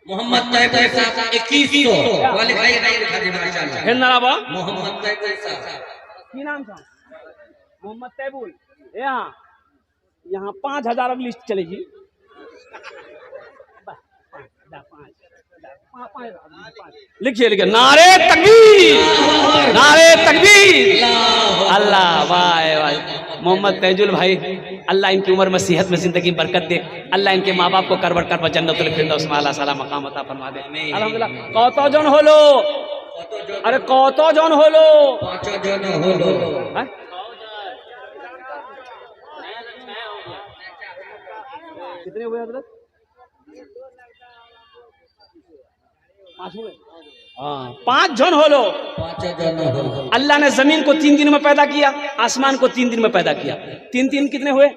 मोहम्मद तैयब साहब 2100 वाले भाई लिखा दे माशाअल्लाह। है नाराबा मोहम्मद तैयब साहब की नाम था मोहम्मद तैबुल। यहाँ 5,000 लिस्ट चलेगी। लिखिए लिखिए नारे तकबीर, नारे तकबीर। अल्लाह वाह वाह। मोहम्मद तैजुल भाई अल्लाह इनकी उम्र में सेहत में जिंदगी बरकत दे। अल्लाह इनके माँ बाप को करबर कर जन्नतुल फिरदौस में आला साला मकाम अता फरमा दे। अल्हम्दुलिल्लाह। कत जन हलो? अरे कत जन हलो? 5 जन हलो। कितने हुए हजरत? 5 हुए। हाँ 5 जन हो लो। 5 जन हो। अल्लाह ने जमीन को 3 दिन में पैदा किया, आसमान को 3 दिन में पैदा किया। 3 कितने हुए?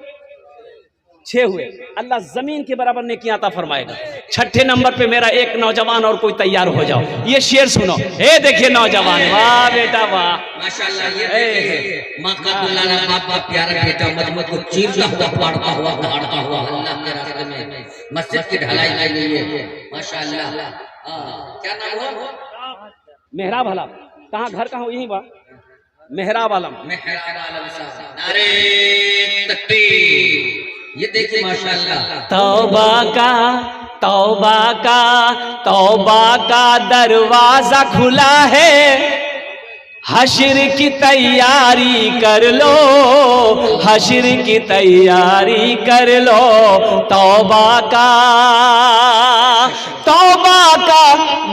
6 हुए। अल्लाह जमीन के बराबर नेकियां अता फरमाएगा। 6ठे नंबर पे मेरा एक नौजवान और कोई तैयार हो जाओ। ये शेर सुनो। हे देखिए नौजवान, वाह बेटा वाह माशाअल्लाह। ये देखिए मां का दुलारा बाप का प्यारा बेटा मजमत को चीरता हुआ फाड़ता हुआ दहाड़ता हुआ अल्लाह के रास्ते में मस्जिद की ढलाई के लिए माशाअल्लाह। क्या नाम हो? मेहराब आलम। कहाँ घर कहाँ? यहीं बा मेहराब आलम। मेहराब आलम साहब। नारे तकबीर। ये देखिए माशाअल्लाह। तौबा का तौबा का तौबा का दरवाजा खुला है, हश्र की तैयारी कर लो, हश्र की तैयारी कर लो। तौबा का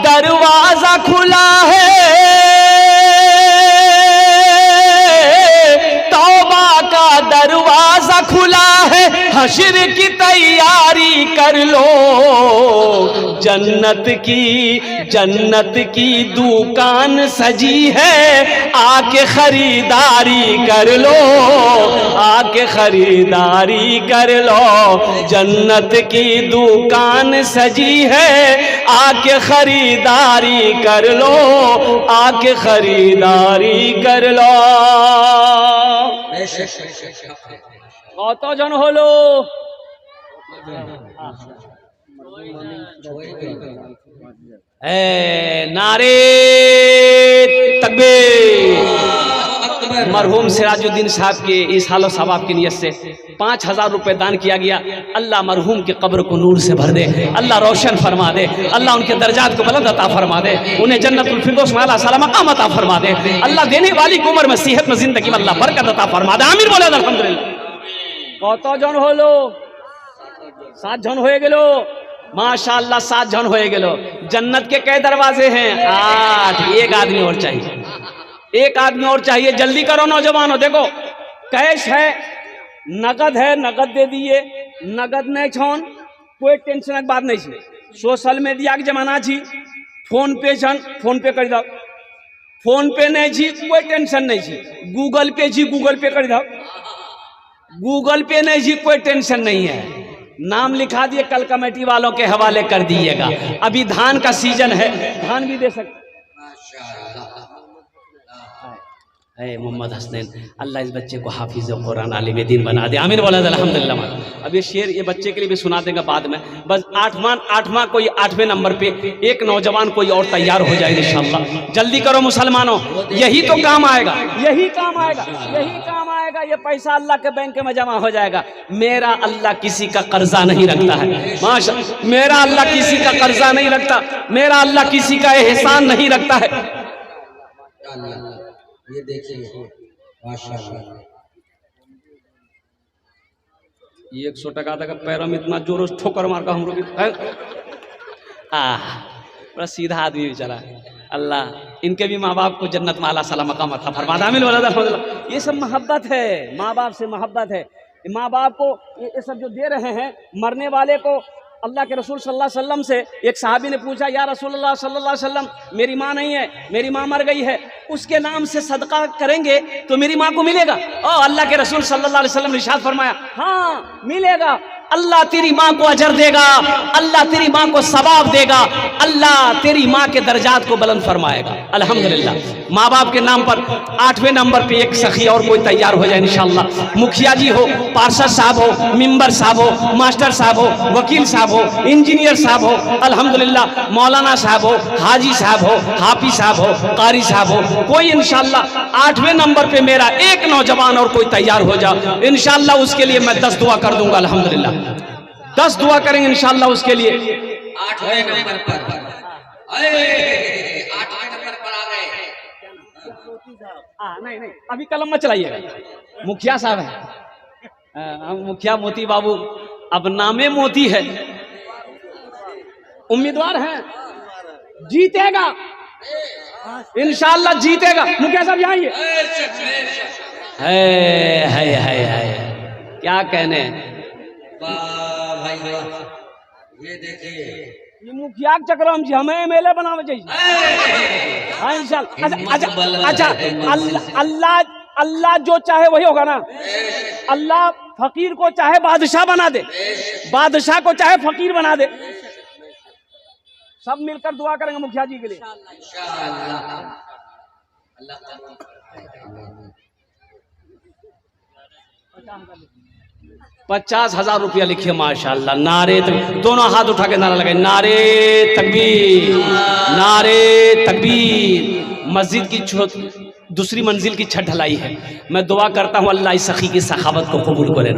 दरवाजा खुला है, तौबा का दरवाजा खुला है, हश्र की तैयारी कर लो। जन्नत की दुकान सजी है, आके खरीदारी कर लो, आके खरीदारी कर लो। जन्नत की दुकान सजी है, आके खरीदारी कर लो, आके खरीदारी कर लो। কত জন হলো? नारे तकबीर। मरहूम सिराजुद्दीन साहब के इस हालो सवाब की नियत से 5,000 रुपए दान किया गया। अल्लाह मरहूम की कब्र को नूर से भर दे, अल्लाह रोशन फरमा दे, अल्लाह उनके दर्जात को बुलंद अता फरमा दे, उन्हें जन्नतुल फिरदौस में आला साला मकाम अता फरमा दे। अल्लाह देने वाली की उम्र में सेहत में जिंदगी में अल्लाह बरकत अता फरमा दे। आमीन बोले अल्हम्दुलिल्लाह। কত জন হলো? 7 জন হয়ে গেল माशाअल्लाह। 7 जन हो गए। जन्नत के कई दरवाजे हैं? 8। एक आदमी और चाहिए, एक आदमी और चाहिए। जल्दी करो नौजवानों। देखो कैश है, नगद है, नगद दे दिए। नगद नहीं छन कोई टेंशन की बात नहीं छे। सोशल मीडिया के जमाना छी, फोन पे छन फोन पे कर दो। फोन पे नहीं छी कोई टेंशन नहीं छी, गूगल पे छी गूगल पे कर दो। गूगल पे नहीं जी कोई टेंशन नहीं है। नाम लिखा दिए, कल कमेटी वालों के हवाले कर दीजिएगा। अभी धान का सीजन है, धान भी दे सकते। मोहम्मद हसनैन अल्लाह इस बच्चे को हाफिज कुरान आलिम दीन बना दे। आमीन बोला अल्हम्दुलिल्लाह। अब ये शेर ये बच्चे के लिए भी सुना देगा बाद में। बस 8वां कोई 8वें नंबर पे एक नौजवान कोई और तैयार हो जाए इंशाअल्लाह। जल्दी करो मुसलमानों, यही तो काम आएगा, यही काम आएगा, यही काम आएगा। ये पैसा अल्लाह के बैंक में जमा हो जाएगा। मेरा अल्लाह किसी का कर्जा नहीं रखता है माशा। मेरा अल्लाह किसी का कर्जा नहीं रखता, मेरा अल्लाह किसी का एहसान नहीं रखता है। ये देखिए माशाअल्लाह। 100 टका तक पैरों में इतना जोरों से ठोकर मार का हम लोग बड़ा सीधा आदमी बेचारा। अल्लाह इनके भी माँ बाप को जन्नत में आला साला मकाम अता फरमा दे। आमीन वलद अल्हम्दुलिल्लाह। ये सब मोहब्बत है, माँ बाप से मोहब्बत है। माँ बाप को ये सब जो दे रहे हैं, मरने वाले को अल्लाह के रसूल सल्लल्लाहु अलैहि वसल्लम से एक सहाबी ने पूछा, या रसूलुल्लाह सल्लल्लाहु अलैहि वसल्लम, मेरी माँ नहीं है, मेरी माँ मर गई है, उसके नाम से सदका करेंगे तो मेरी माँ को मिलेगा? और अल्लाह के रसूल सल्लल्लाहु अलैहि वसल्लम ने इरशाद फरमाया, हाँ मिलेगा। अल्लाह तेरी माँ को अजर देगा, अल्लाह तेरी माँ को सवाब देगा, अल्लाह तेरी माँ के दर्जात को बुलंद फरमाएगा। अल्हम्दुलिल्लाह। माँ बाप के नाम पर 8वें नंबर पे एक सखी और कोई तैयार हो जाए इंशाअल्लाह। मुखिया जी हो, पार्षद साहब हो, मेंबर साहब हो, मास्टर साहब हो, वकील साहब हो, इंजीनियर साहब हो, अल्हम्दुलिल्लाह, मौलाना साहब हो, हाजी साहब हो, हाफिज साहब हो, कारी साहब हो, कोई इंशाअल्लाह 8वें नंबर पे मेरा एक नौजवान और कोई तैयार हो जाओ इंशाअल्लाह, उसके लिए मैं 10 दुआ कर दूंगा। अल्हम्दुलिल्लाह 10 दुआ करेंगे इंशाअल्लाह उसके लिए। 8वें नंबर पर 8वें नंबर पर आ गए। नहीं अभी कलम मत चलाइएगा, मुखिया साहब है, मुखिया मोती बाबू, अब नामे मोती है, उम्मीदवार हैं, जीतेगा इंशाअल्लाह, जीतेगा। मुखिया साहब यहाँ है, क्या कहने। भाई ये देखिए, ये मुखिया के चक्कर हम हमें एमएलए बनावे चाहिए। हाँ इंशाअल्लाह। अच्छा अल्लाह जो चाहे वही होगा ना। अल्लाह फकीर को चाहे बादशाह बना दे, बादशाह को चाहे फकीर बना दे। सब मिलकर दुआ करेंगे मुखिया जी के लिए। 50,000 रुपया लिखिए माशाअल्लाह। नारे दोनों हाथ उठा के नारा लगाए, नारे तकबीर, नारे तकबीर। मस्जिद की दूसरी मंजिल की छत ढलाई है। मैं दुआ करता हूँ अल्लाह इस सखी की सखावत को कबूल करे।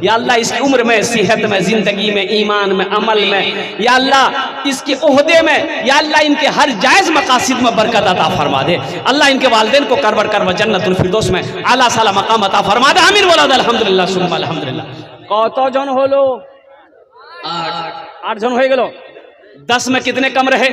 या अल्लाह इसकी उम्र में, सेहत में, जिंदगी में, ईमान में, अमल में, या अल्लाह इसके ओहदे में, या अल्लाह इनके हर जायज़ मकासिद में बरकत अता फरमा दे। अल्लाह इनके वालिदैन को करबर करब जन्नतुल फिरदौस में आला साला मकाम अता फरमा दे। आमीन वलद अल्हम्दुलिल्लाह सुम्मा अल्हम्दुलिल्लाह। कत जन होलो? 8 जन हो गलो। 10 में कितने कम रहे?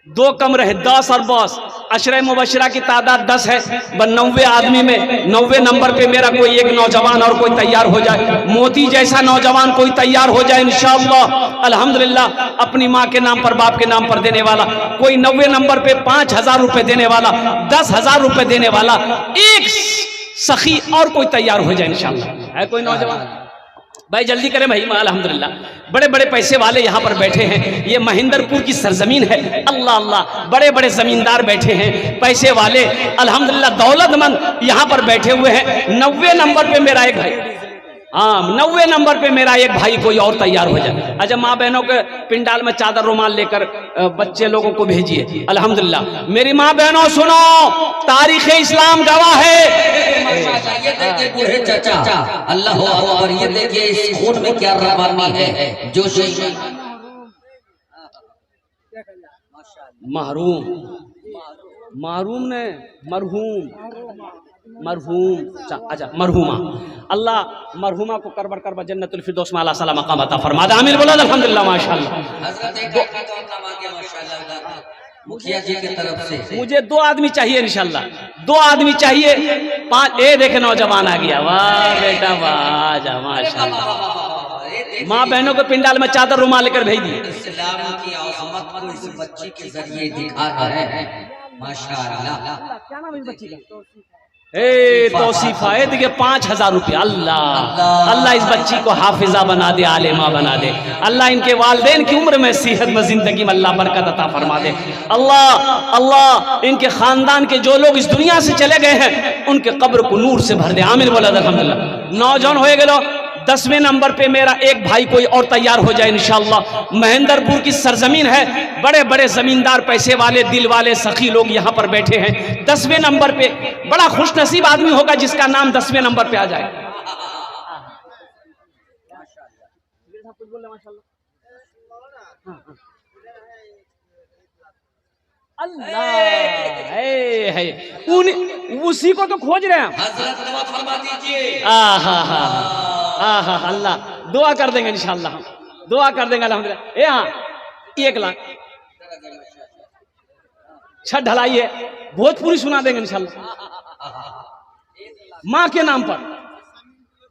2 कम रहे। 10 और 10 अशरे मुबशरा की तादाद 10 है। 90 आदमी में 90 नंबर पे मेरा कोई एक नौजवान और कोई तैयार हो जाए, मोती जैसा नौजवान कोई तैयार हो जाए इंशाअल्लाह अल्हम्दुलिल्लाह। अपनी माँ के नाम पर, बाप के नाम पर देने वाला कोई 90 नंबर पे 5,000 रुपए देने वाला, 10,000 रुपए देने वाला एक सखी और कोई तैयार हो जाए इंशाअल्लाह। है कोई नौजवान? भाई जल्दी करें भाई। अल्हम्दुलिल्लाह बड़े बड़े पैसे वाले यहाँ पर बैठे हैं। ये महेंद्रपुर की सरजमीन है। अल्लाह अल्लाह, बड़े बड़े जमींदार बैठे हैं, पैसे वाले, अल्हम्दुलिल्लाह दौलतमंद यहाँ पर बैठे हुए हैं। 90 नंबर पे मेरा एक भाई, हाँ 90 नंबर पे मेरा एक भाई कोई और तैयार हो जाए। अच्छा माँ बहनों के पिंडाल में चादर रुमाल लेकर बच्चे लोगों को भेजिए। अल्हम्दुलिल्लाह मेरी माँ बहनों सुनो, तारीख इस्लाम गवाह है। ये देखिए बूढ़े चाचा, अल्लाह अकबर, ये देखिए इस खून में क्या रवानी है, जो महरूम ने मरहूम, अच्छा मरहूमा, अल्लाह मरहूमा को करबर करबर जन्नतुल फिरदौस में आला साला मकाम अता फरमा दे। आमीन बोलो अल्हम्दुलिल्लाह माशाअल्लाह। मुखिया जी की तरफ से मुझे 2 आदमी चाहिए इंशाअल्लाह, 2 आदमी चाहिए। 5 ए देखे नौजवान आ गया, वाह बेटा वाह, जा माशाअल्लाह। माँ बहनों को पिंडाल में चादर रुमाल लेकर भेज दी। इस्लाम की अज़मत को इस बच्ची के जरिए दिखा रहे हैं माशाअल्लाह। क्या नाम है इस बच्ची का? तौसीफा है। देखिए 5,000 रुपया। अल्लाह अल्लाह इस बच्ची को हाफिजा बना दे, आलिमा बना दे। अल्लाह इनके वालिदैन की उम्र में, सेहत में, जिंदगी में अल्लाह बरकत अता फरमा दे। अल्लाह अल्लाह इनके खानदान के जो लोग इस दुनिया से चले गए हैं उनके कब्र को नूर से भर दे। आमीन बोला अल्हम्दुलिल्लाह। 9 जन हो गए। 10वें नंबर पे मेरा एक भाई कोई और तैयार हो जाए इंशाअल्लाह। महेंद्रपुर की सरजमीन है, बड़े बड़े जमींदार, पैसे वाले, दिल वाले, सखी लोग यहाँ पर बैठे हैं। 10वें नंबर पे बड़ा खुशनसीब आदमी होगा जिसका नाम 10वें नंबर पे आ जाए। अल्लाह है, उसी को तो खोज रहे हैं। अल्लाह दुआ कर देंगे इंशाअल्लाह, हम दुआ कर देंगे अल्हम्दुलिल्लाह। हाँ 1 लाख छत ढलाई है, भोजपुरी सुना देंगे इंशाल्लाह। माँ के नाम पर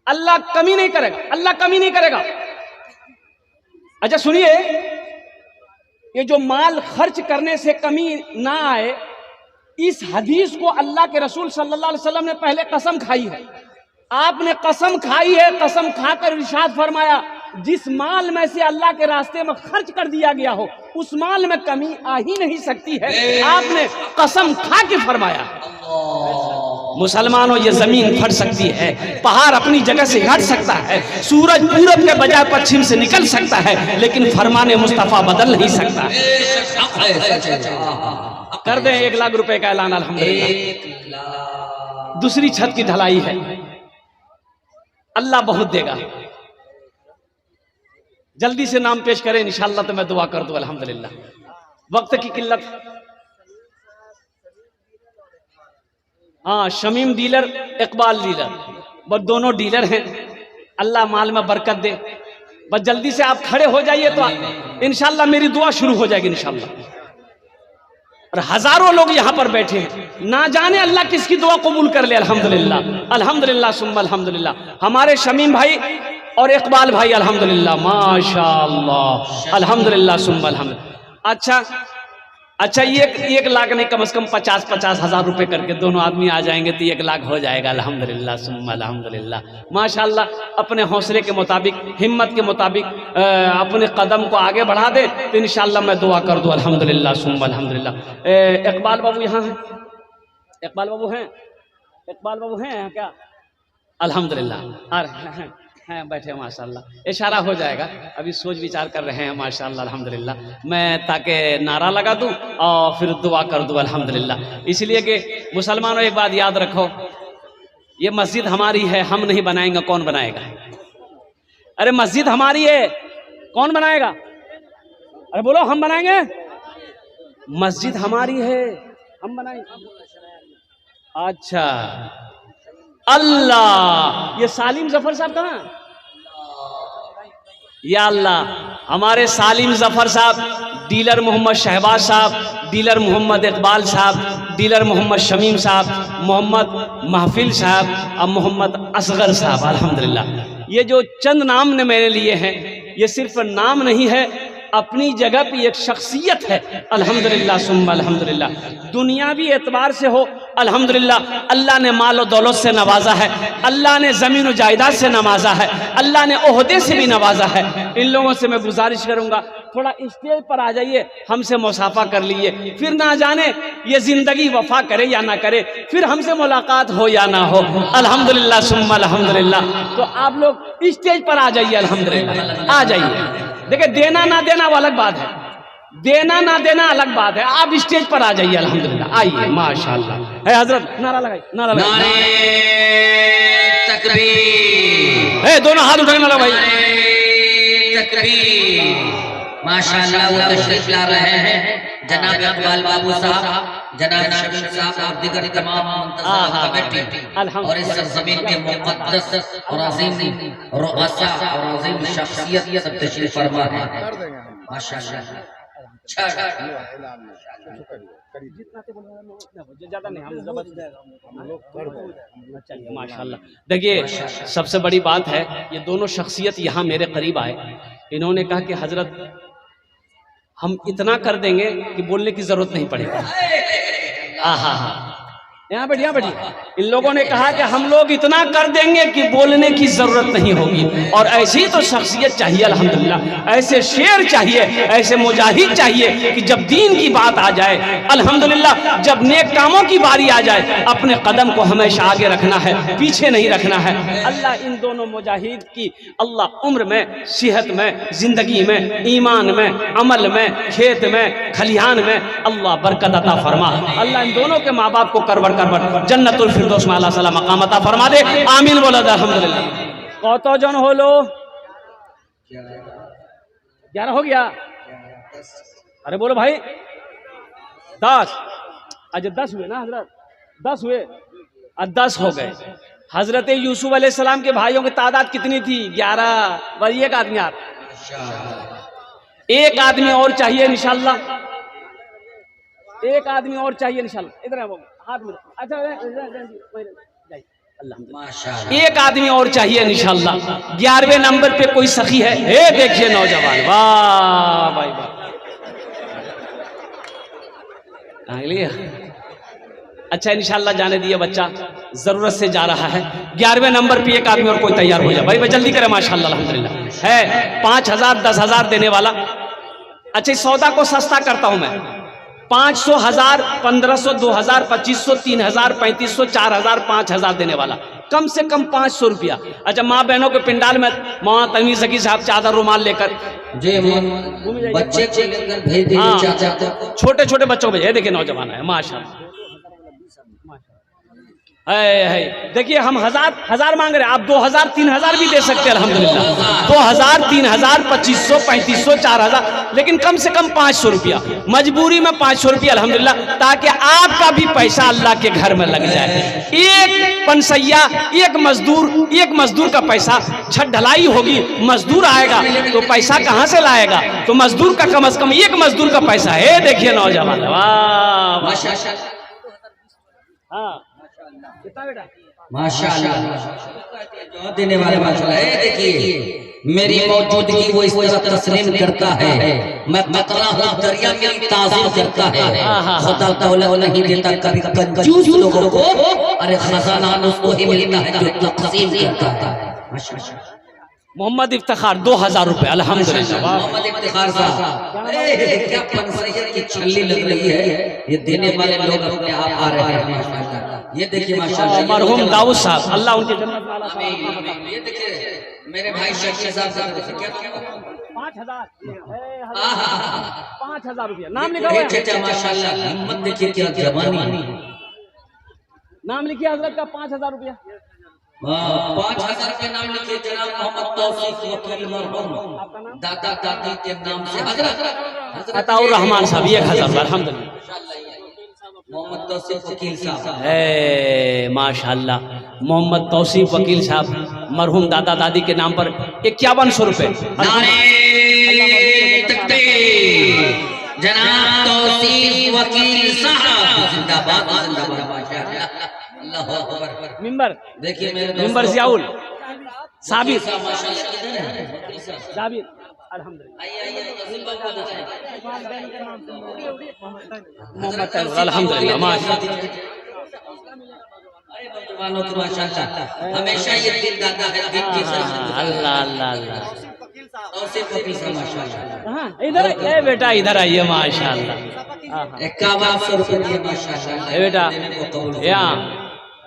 अल्लाह कमी नहीं करेगा, अल्लाह कमी नहीं करेगा। अच्छा सुनिए, ये जो माल खर्च करने से कमी ना आए, इस हदीस को अल्लाह के रसूल सल्लल्लाहु अलैहि वसल्लम ने पहले कसम खाई है। आपने कसम खाई है, कसम खाकर इरशाद फरमाया, जिस माल में से अल्लाह के रास्ते में खर्च कर दिया गया हो उस माल में कमी आ ही नहीं सकती है। आपने कसम खा के फरमाया। मुसलमानों, ये जमीन फट सकती है, पहाड़ अपनी जगह से हट सकता है, सूरज पूरब के बजाय पश्चिम से निकल सकता है, लेकिन फरमाने मुस्तफा बदल नहीं सकता। कर दें 1 लाख रुपए का ऐलान अल्हम्दुलिल्लाह। दूसरी छत की ढलाई है, अल्लाह बहुत देगा। जल्दी से नाम पेश करें इंशाअल्लाह, तो मैं दुआ कर दूं अल्हम्दुलिल्लाह। वक्त की किल्लत। हाँ, शमीम डीलर, इकबाल डीलर, बस दोनों डीलर हैं। अल्लाह माल में बरकत दे। बस जल्दी से आप खड़े हो जाइए तो इंशाअल्लाह मेरी दुआ शुरू हो जाएगी इंशाअल्लाह। और हजारों लोग यहाँ पर बैठे हैं, ना जाने अल्लाह किसकी दुआ कबूल कर ले। अल्हम्दुलिल्लाह, अल्हम्दुलिल्लाह, सुम्मा अल्हम्दुलिल्लाह। हमारे शमीम भाई और इकबाल भाई अल्हम्दुलिल्लाह, माशाअल्लाह, अल्हम्दुलिल्लाह, सुम्मा अल्हम्दुलिल्लाह। अच्छा, ये 1 लाख नहीं, कम से कम 50-50 हजार रुपए करके दोनों आदमी आ जाएंगे तो 1 लाख हो जाएगा। अल्हम्दुलिल्लाह, सुम्मा अल्हम्दुलिल्लाह, माशाअल्लाह। अपने हौसले के मुताबिक, हिम्मत के मुताबिक अपने कदम को आगे बढ़ा दे तो इंशाअल्लाह मैं दुआ कर दूं। अल्हम्दुलिल्लाह, सुम्मा अल्हम्दुलिल्लाह। इकबाल बाबू यहाँ हैं? इकबाल बाबू हैं? इकबाल बाबू हैं यहाँ क्या? अल्हम्दुलिल्लाह, आ रहे हैं, बैठे माशाअल्लाह। इशारा हो जाएगा, अभी सोच विचार कर रहे हैं माशाअल्लाह, अल्हम्दुलिल्लाह। मैं ताकि नारा लगा दूं और फिर दुआ कर दूं अल्हम्दुलिल्लाह। इसलिए कि मुसलमानों, एक बात याद रखो, ये मस्जिद हमारी है, हम नहीं बनाएंगे, कौन बनाएगा? अरे मस्जिद हमारी है, कौन बनाएगा? अरे बोलो, हम बनाएंगे। मस्जिद हमारी है, हम बनाएंगे। अच्छा, अल्लाह, ये सालिम जफर साहब कहाँ? या अल्लाह, हमारे सालिम जफर साहब, डीलर मोहम्मद शहबाज साहब, डीलर मोहम्मद इकबाल साहब, डीलर मोहम्मद शमीम साहब, मोहम्मद महफिल साहब और मोहम्मद असगर साहब। अल्हम्दुलिल्लाह, ये जो चंद नाम ने मैंने लिए हैं, ये सिर्फ नाम नहीं है, अपनी जगह पे एक शख्सियत है। अल्हम्दुलिल्लाह, सुम्मा अल्हम्दुलिल्लाह। दुनियावी एतबार से हो, अल्हम्दुलिल्लाह, अल्लाह ने माल और दौलत से नवाजा है, अल्लाह ने ज़मीन और जायदाद से नवाजा है, अल्लाह ने ओहदे से भी नवाजा है। इन लोगों से मैं गुजारिश करूंगा, थोड़ा स्टेज पर आ जाइए, हमसे मुसाफा कर लीजिए, फिर ना जाने ये जिंदगी वफा करे या ना करे, फिर हमसे मुलाकात हो या ना हो। अल्हम्दुलिल्लाह, सुम्मा अल्हम्दुलिल्लाह। तो आप लोग स्टेज पर आ जाइए, अल्हम्दुलिल्लाह, आ जाइए। देखिए, देना ना देना वो अलग बात है, देना ना देना अलग बात है। आप स्टेज पर आ जाइए, अल्हम्दुलिल्लाह, आइए, माशाअल्लाह। है हजरत, नारा लगाइए, नारा लगाइए, तकबीर। है दोनों हाथ उठाने वाला भाई, तकबीर। माशाअल्लाह, वो तशरीफ ला रहे हैं जनाब इकबाल बाबू साहब, जनाब शमीम साहब और दीगर तमाम कमेटी और इस सरजमीन के मुक़द्दस और अज़ीम रुअसा और अज़ीम शख्सियत सब तशरीफ फरमा है। माशाअल्लाह, माशाअल्लाह। देखिए, सबसे बड़ी बात है, ये दोनों शख्सियत यहाँ मेरे करीब आए, इन्होंने कहा कि हजरत हम इतना कर देंगे कि बोलने की जरूरत नहीं पड़ेगी। यहाँ बैठिए, यहाँ बैठिए। इन लोगों ने कहा कि हम लोग इतना कर देंगे कि बोलने की जरूरत नहीं होगी। और ऐसी तो शख्सियत चाहिए अल्हम्दुलिल्लाह, ऐसे शेर चाहिए, ऐसे मुजाहिद चाहिए कि जब दीन की बात आ जाए, अल्हम्दुलिल्लाह, जब नेक कामों की बारी आ जाए, अपने कदम को हमेशा आगे रखना है, पीछे नहीं रखना है। अल्लाह इन दोनों मुजाहिद की अल्लाह उम्र में, सेहत में, जिंदगी में, ईमान में, अमल में, खेत में, खलिहान में अल्लाह बरकत अता फरमा। अल्लाह इन दोनों के माँ बाप को करबर जन्नतुल फिरदौस में अल्लाह सलाम मकाम अता फरमा दे। आमीन बोला अल्हम्दुलिल्लाह। कत जन हलो? 11 हो गया? अरे बोलो भाई, 10। अच्छा 10 हुए ना हजरत? 10 हुए, 10 हो गए। हजरत यूसुफ अलैहिस्सलाम के भाइयों की तादाद कितनी थी? 11। बस एक आदमी, आप एक आदमी और चाहिए इंशाअल्लाह। एक आदमी और चाहिए इंशाल्लाह। इधर आओ, हाथ में अच्छा अल्लाह, एक आदमी और चाहिए इंशाल्लाह। 11वें नंबर पे कोई सखी है, हे देखिए नौजवान, वाह भाई वाह, अच्छा इंशाल्लाह जाने दिए, बच्चा जरूरत से जा रहा है। 11वें नंबर पे एक आदमी और कोई तैयार हो जाए भाई, जल्दी करें माशाल्लाह अल्हम्दुलिल्लाह। है 5000 10,000 देने वाला। अच्छा इस सौदा को सस्ता करता हूं मैं, 500 1000 1500 2000 2500 3000 3500 4000 5000 देने वाला, कम से कम 500 रुपया। अच्छा माँ बहनों के पिंडाल में माँ तमीज सकी साहब चादर रुमाल लेकर बच्चे को लेकर भेज दीजिए, छोटे छोटे बच्चों को भेज, देखिए नौजवान है माशाल्लाह। है देखिए हम हजार मांग रहे हैं, आप 2000 3000 भी दे सकते हैं अल्हम्दुलिल्लाह। 2000 3000 2500 3500 4000, लेकिन कम से कम 500 रुपया, मजबूरी में 500 रुपया अल्हम्दुलिल्लाह, ताकि आपका भी पैसा अल्लाह के घर में लग जाए। एक पनसैया एक मजदूर का पैसा, छत ढलाई होगी मजदूर आएगा तो पैसा कहाँ से लाएगा, तो मजदूर का कम से कम एक मजदूर का पैसा है। देखिए नौजवान, वाह हाँ माशाल्लाह जो देने वाले माशाल्लाह। देखिए मेरी मौजूदगी वो इस तरह तस्लीम करता है, मैं कतरा हूं दरिया मेरी ताज़ीम करता है। खुदा तौला नहीं देता कभी कंजूस लोगों को, अरे खजाना उसको ही मिलता है जो तकसीम करता है। माशाल्लाह मोहम्मद इफ्तिखार 2000 रुपए अल्हम्दुलिल्लाह। मोहम्मद इफ्तिखार साहब, क्या पंसैयत की छल्ली लग रही है, ये देने वाले लोग अपने आप आ रहे हैं माशाल्लाह। ये देखिए माशाल्लाह मरहूम दाऊद साहब, अल्लाह उनके जन्नत में आला आमीन। ये देखिए मेरे भाई शकील साहब से क्या 5000 5000 रुपया नाम लिखा हुआ है माशाल्लाह। हिम्मत देखिए क्या जवानी, नाम लिखिए हजरत का 5000 रुपया। 5000 के नाम लिखिए जनाब मोहम्मद तौसीफ वकील मरहूम दादा दादी के नाम से हजरत अताउर रहमान साहब 1000 अल्हम्दुलिल्लाह। मोहम्मद तौसीफ वकील साहब है माशाल्लाह। मोहम्मद तौसीफ वकील साहब मरहूम दादा दादी के नाम पर 5100 रुपए। जनाब तौसीफ वकील साहब जिंदाबाद जिंदाबाद माशाल्लाह। अल्लाह अकबर। मिंबर देखिए मेरे मिंबर जियाउल साबिर माशाल्लाह साबिर अल्हम्दुलिल्लाह अल्हम्दुलिल्लाह माशाल्लाह। हमेशा ये दिन दादा है, दिन की अल्लाह अल्लाह अल्लाह। तौसीफ वकील साहब माशाल्लाह। इधर ए बेटा इधर आइए माशाल्लाह। 5100 रुपए दिए माशाल्लाह। ए बेटा यहाँ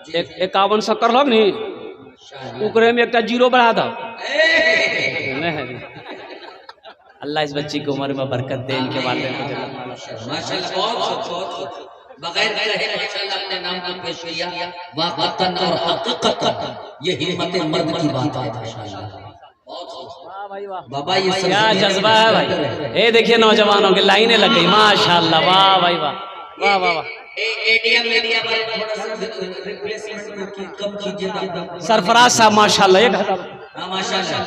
5100 कर लो नहीं, उकरे में एक जीरो बढ़ा दो। अल्लाह इस बच्ची की उम्र में बरकत दे, इनके वालिदैन को माशाल्लाह बहुत बगैर कहे माशाल्लाह अपने नाम को पेश किया। वाक़अतन और हक़ीक़तन ये हिम्मत मर्द की बात है माशाल्लाह। बाबा ये क्या जज्बा है भाई। ये देखिए नौजवानों की लाइनें लग गई माशाल्लाह, वाह भाई वाह वाह वाह वाह। कम कीजिए सरफराज साहब माशाल्लाह 1000 माशाल्लाह।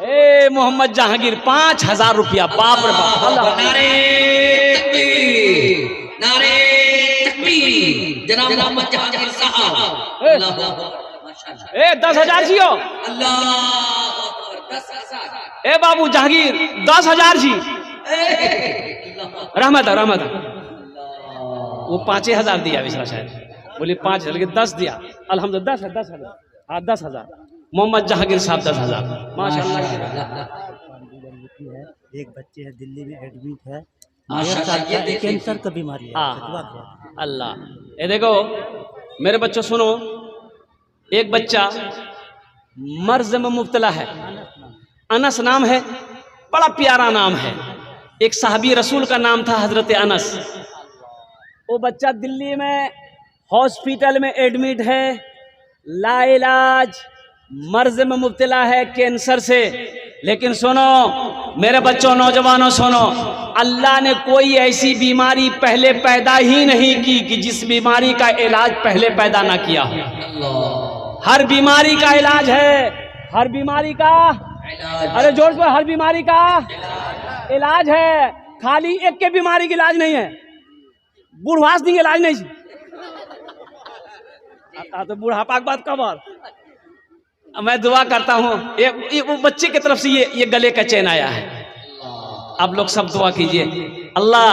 ए मोहम्मद जहांगीर 5000 रुपया। बाप रे बाप, नारे तकबीर नारे तकबीर जनाब मोहम्मद जहांगीर साहब। अल्लाह माशाल्लाह। ए 10,000 जियो अल्लाह 10,000। ए बाबू जहांगीर 10,000 जी। रहमत रहमत वो 5,000 दिया विश्रा शायद, बोली 5,000 लेकिन 10 दिया अल्हम्दुलिल्लाह। 10,000 हाँ 10,000। मोहम्मद जहांगीर साहब 10,000 माशाल्लाह। एक बच्चे है दिल्ली में एडमिट है, माशाल्लाह कैंसर का बीमारी है। अल्लाह ये देखो मेरे बच्चों सुनो, एक बच्चा मर्ज में मुब्तला है, अनस नाम है, बड़ा प्यारा नाम है। एक साहबी रसूल का नाम था हजरत अनस। वो बच्चा दिल्ली में हॉस्पिटल में एडमिट है, लाइलाज मर्ज में मुब्तला है कैंसर से। लेकिन सुनो मेरे बच्चों नौजवानों सुनो, अल्लाह ने कोई ऐसी बीमारी पहले पैदा ही नहीं की कि जिस बीमारी का इलाज पहले पैदा ना किया हो। हर बीमारी का इलाज है, हर बीमारी का, अरे जोर से, हर बीमारी का इलाज है। खाली एक के बीमारी का इलाज नहीं है, बुढ़वास नहीं इलाज नहीं है। तो बुढ़ापा की बात कब और मैं दुआ करता हूँ वो बच्चे की तरफ से ये गले का चैन आया है। आप लोग सब दुआ कीजिए। अल्लाह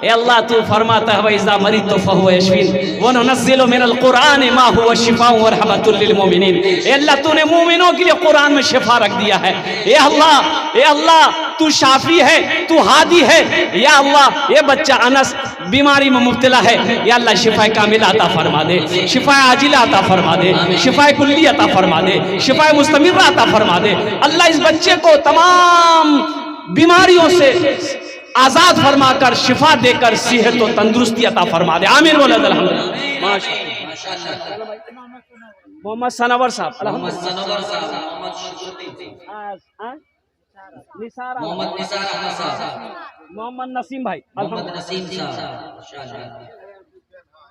ए अल्लाह तू फरमाता है वइज़ा मरीज़ तो फहुव यशफीन व नुनज़्ज़िलु मिनल कुरान मा हुवा शिफ़ाउ व रहमतुल लिल मोमिनीन। ए अल्लाह तूने मोमिनों के लिए कुरान में शिफा रख दिया है। ए अल्लाह तू शाफी है, तू हादी है। या अल्लाह ये बच्चा अनस बीमारी में मुब्तला है, या अल्लाह शिफाए कामिल अता फरमा दे, शिफाए आजिला अता फरमा दे, शिफाए कुल्ली अता फरमा दे, शिफाए मुस्तमिर्रा अता फरमा दे। अल्लाह इस बच्चे को तमाम बीमारियों से आजाद फरमाकर शिफा देकर सेहत और तंदुरुस्ती अता फरमा दे। आमीन बोले अल्हम्दुलिल्लाह। माशाअल्लाह। मोहम्मद सनवर साहब, मोहम्मद नसीम भाई, मोहम्मद नसीम साहब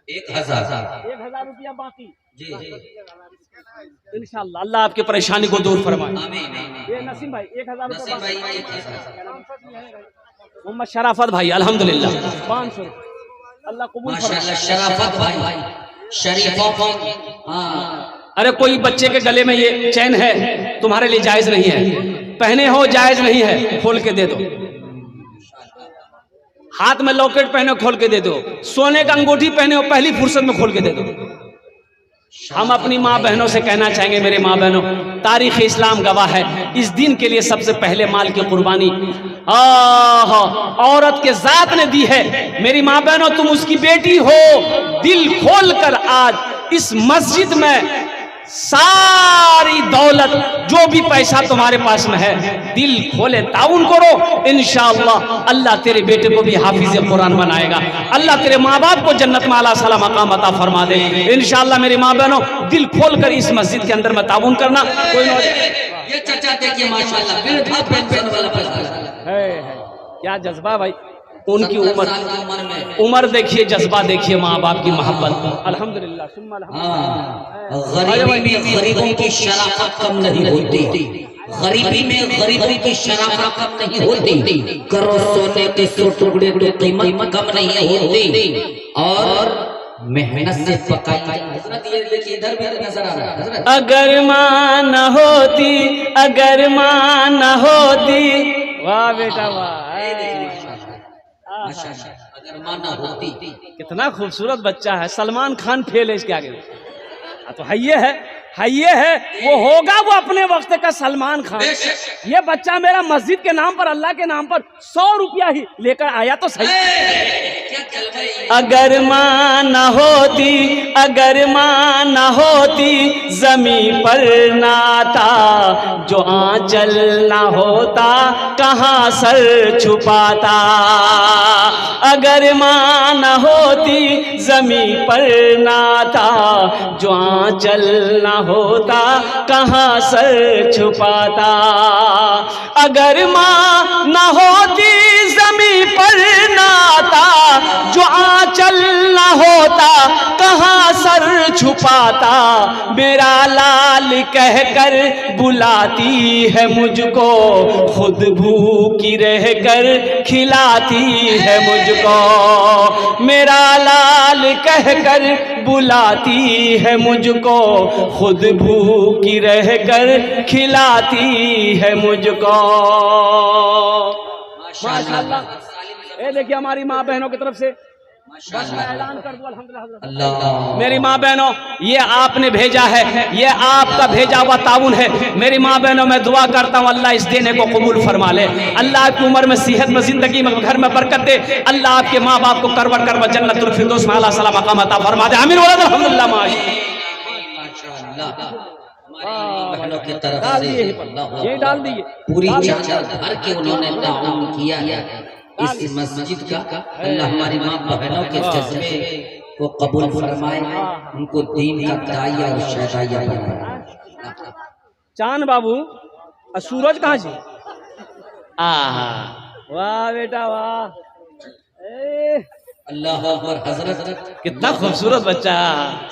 1000 रुपया बाकी जी इंशाअल्लाह। अल्लाह आपकी परेशानी को दूर फरमाए। आमीन। ये नसीम भाई 1000 रुपया। नसीम भाई 1000। मोहम्मद शराफत भाई अल्हम्दुलिल्लाह 500। अल्लाह कबूल माशाअल्लाह। शराफत भाई शरीफों। हाँ, अरे कोई बच्चे के गले में ये चैन है, तुम्हारे लिए जायज नहीं है, पहने हो जायज नहीं है, खोल के दे दो। हाथ में लॉकेट पहने खोल के दे दो, सोने का अंगूठी पहने हो पहली फुर्सत में खोल के दे दो। हम अपनी माँ बहनों से कहना चाहेंगे, मेरे माँ बहनों, तारीख इस्लाम गवाह है, इस दिन के लिए सबसे पहले माल की कुर्बानी औरत के जात ने दी है। मेरी माँ बहनों, तुम उसकी बेटी हो, दिल खोल कर आज इस मस्जिद में सारी दौलत जो भी पैसा तुम्हारे पास में है, दिल खोले ताउन करो। इंशाअल्लाह अल्लाह तेरे बेटे को भी हाफिज कुरान बनाएगा। अल्लाह तेरे माँ बाप को जन्नत में आला सला मकाम अता फरमा दे। इंशाअल्लाह मेरी माँ बहनों, दिल खोल कर इस मस्जिद के अंदर में ताउन करना। कोई ये चाचा देखिए माशाअल्लाह वृद्धा पेंशन वाला पैसा है। क्या जज्बा भाई, उनकी उम्र देखिए, जज्बा देखिए, माँ बाप की मोहब्बत। अल्हम्दुलिल्लाह सुम्मा अल्हम्दुलिल्लाह। गरीबी में गरीबों की शराफत कम नहीं होती, गरीबी में गरीबों की शराफत कम नहीं होती, करो सोने के 100 टुकड़े की कीमत कम नहीं होती, और मेहनत से पकाई। ये देखिए इधर भी नजर आ रहा है। अगर माँ न होती, अगर माँ न होती, वाह बेटा वाह, अगर माँ न होती। कितना खूबसूरत बच्चा है। सलमान खान फेल है इसके आगे। तो है वो होगा वो अपने वक्त का सलमान खान। ये बच्चा मेरा मस्जिद के नाम पर, अल्लाह के नाम पर 100 रुपया ही लेकर आया तो सही। अगर माँ न होती, अगर माँ न होती, जमीन पर नाता जो आंचल न होता, कहाँ सर छुपाता। अगर माँ न होती, जमीन पर नाता जो आंचल न होता, कहाँ सर छुपाता। अगर माँ न होती, जमीन पर नाता जो आंचल न होता, कहाँ सर छुपाता। मेरा लाल कहकर बुलाती है मुझको, खुद भूखी रहकर खिलाती है मुझको। मेरा लाल कहकर बुलाती है मुझको, खुद भूखी रहकर खिलाती है मुझको। माशाअल्लाह। ये देखिए हमारी माँ बहनों की तरफ से बस मैं ऐलान कर दूं अल्हम्दुलिल्लाह। मेरी माँ बहनों, ये आपने भेजा है, ये आपका भेजा हुआ ताउन है। मेरी माँ बहनों, मैं दुआ करता हूँ अल्लाह इस देने को कबूल फरमा ले। अल्लाह आपकी उम्र में, सेहत में, जिंदगी में, घर में बरकत दे। अल्लाह आपके माँ बाप को करवर करवर जन्नतुल फिरदौस में आला सला मकाम अता फरमा दे। आमीन बोलो अल्हम्दुलिल्लाह। बहनों की तरफ से ये डाल दिए, पूरी चादर भर के उन्होंने ताउन किया है इस मस्जिद का। अल्लाह हमारी माँ बहनों के जज्बे को कबूल फरमाए, उनको दीन का दाइया और शहदाइया बनाए। चांद बाबू, सूरज कहाँ से? वाह बेटा वाह। अल्लाह अकबर। हजरत कितना खूबसूरत बच्चा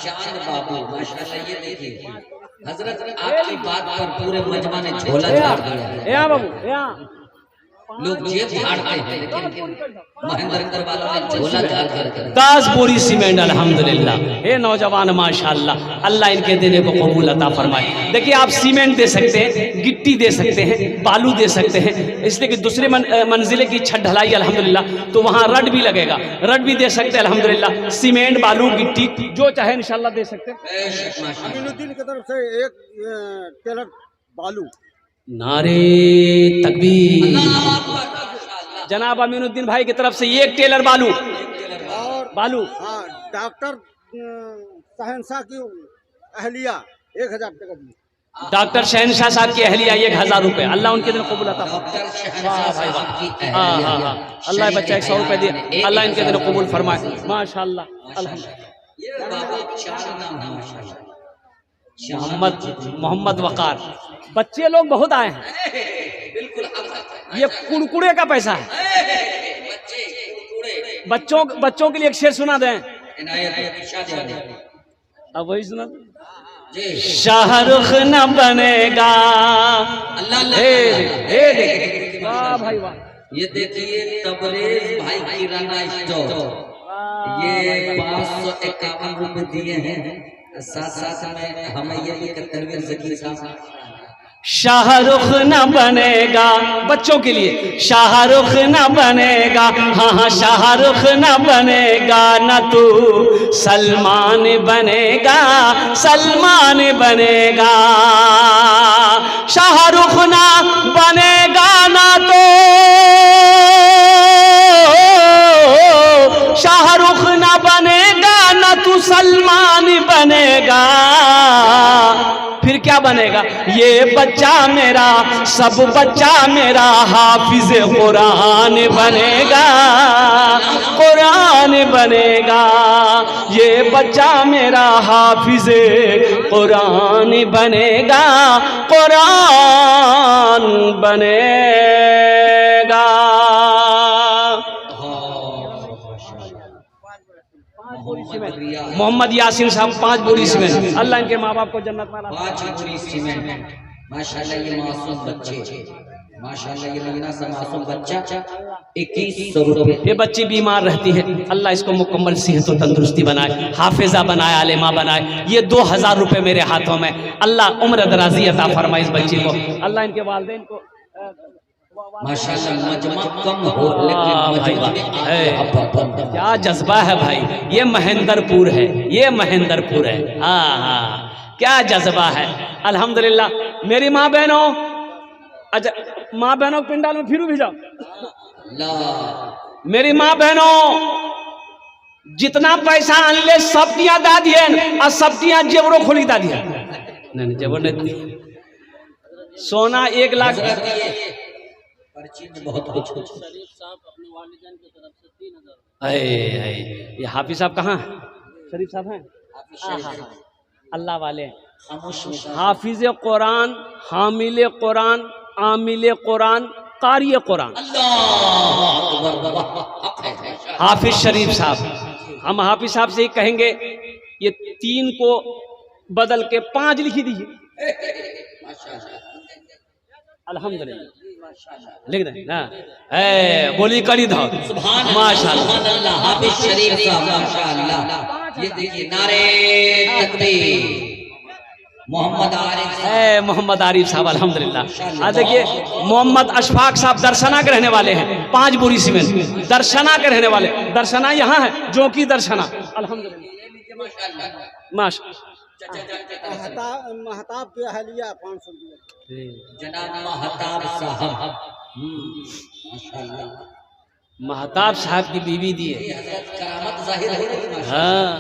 चांद बाबू, माशाल्लाह। ये देखिए हजरत, आपकी बात पर पूरे मजमा ने झोला झाड़ दिया है। यहाँ बाबू, यहाँ लोग जेब झाड़ते हैं, लेकिन महेंद्र कर वालों ने झोला झाड़ कर 10 बोरी सीमेंट अल्हम्दुलिल्लाह। हे नौजवान माशाअल्लाह, अल्लाह इनके देने को कबूल अता फरमाए। देखिए आप सीमेंट दे सकते हैं, गिट्टी दे सकते हैं, बालू दे सकते हैं, इसलिए कि दूसरे मंजिले की छत ढलाई अल्हम्दुलिल्लाह तो वहाँ रड भी लगेगा, रड भी दे सकते हैं अल्हम्दुलिल्लाह। सीमेंट बालू गिट्टी जो चाहे इंशाल्लाह दे सकते हैं। अमीनुद्दीन की तरफ से एक टेलर बालू। नारे तकबीर। जनाब अमीनुद्दीन भाई की तरफ से एक टेलर बालू और बालू। हाँ, डॉक्टर शहनशाह की अहलिया 1000 टका दी। डॉक्टर शहनशाह साहब की अहलिया 1000 रुपए। अल्लाह उनके दिन कबूल अता डॉक्टर शहनशाह साहब की हाँ हाँ अहलिया। हाँ, अल्लाह बच्चा 100 रुपए दिए, अल्लाह इनके दिन कबूल फरमाए माशाअल्लाह। अल्हम्दुलिल्लाह। ये बाबा चार नाम है माशाल्लाह। मोहम्मद वकार। बच्चे लोग बहुत आए हैं, बिल्कुल ये कुड़कुड़े का पैसा है। बच्चों के लिए एक शेर सुना दें। अब वही सुना शाहरुख न बनेगा। वाह भाई वाह। ये देखिए तबरेज भाई किराना स्टोर, ये 551 रुपए दिए हैं। साथ साथ में हमें ये भी तनवीर ज़की साहब शाहरुख न बनेगा, बच्चों के लिए शाहरुख न बनेगा, हाँ हाँ शाहरुख न बनेगा, न तू सलमान बनेगा, सलमान बनेगा। शाहरुख न बनेगा ना तो शाहरुख न बनेगा, ना तू सलमान बनेगा। फिर क्या बनेगा? ये बच्चा मेरा, सब बच्चा मेरा हाफिज कुरान बनेगा, कुरान बनेगा। ये बच्चा मेरा हाफिज कुरान बनेगा, कुरान बनेगा। मोहम्मद यासीन साहब 5 बोरी सीमेंट। अल्लाह इनके माँ बाप को जन्नत वाला। 5 बोरी सीमेंट। माशाल्लाह ये मासूम बच्चे, माशाल्लाह ये नगीना सा मासूम बच्चा 2100 रुपए। ये बच्ची बीमार रहती है, अल्लाह इसको मुकम्मल सेहत और तंदुरुस्ती बनाए, हाफिजा बनाए, आलिमा बनाए। ये 2000 रुपए मेरे हाथों में, अल्लाह उम्र दराजी अता फरमाए इस बच्ची को। अल्लाह इनके वालिदैन को माशाल्लाह मजमा कम हो, लेकिन क्या जज्बा है भाई। ये महेंद्रपुर है, ये महेंद्रपुर है। हाँ हाँ, क्या जज्बा है अल्हम्दुलिल्लाह। मेरी माँ बहनों, अच्छा माँ बहनों पिंडाल में फिरू भी जाओ। मेरी माँ बहनों, जितना पैसा अनले सब दिया दा दिए और सब दिया जेवरों खोली दा दिया। नहीं जेवर नहीं, सोना 1 लाख। बहुत कुछ ये हाफिज साहब कहाँ हैं? शरीफ साहब हैं? अल्लाह वाले हाफिज कुरान, हामिल कुरान, आमिल कुरान, कारी कुरान, हाफिज शरीफ साहब। हम हाफिज साहब से ही कहेंगे ये 3 को बदल के 5 लिखी दीजिए। अल्हम्दुलिल्लाह लिख दें ना। बोली करी दो माशाअल्लाह। हाफिज शरीफ साहब माशाअल्लाह। ये देखिए नारे तकबीर। मोहम्मद आरिफ साहब अल्हम्दुलिल्लाह। देखिए मोहम्मद अशफाक साहब दर्शना के रहने वाले हैं, 5 बोरी सीमेंट। दर्शना के रहने वाले, दर्शना यहाँ है जो कि दर्शना अल्हम्दुलिल्लाह माशा। महताब की अहलिया 500 रुपये। जनाब महताब साहब माशाअल्लाह, महताब साहब की बीवी दी है। करामत जाहिर हो रही है। हाँ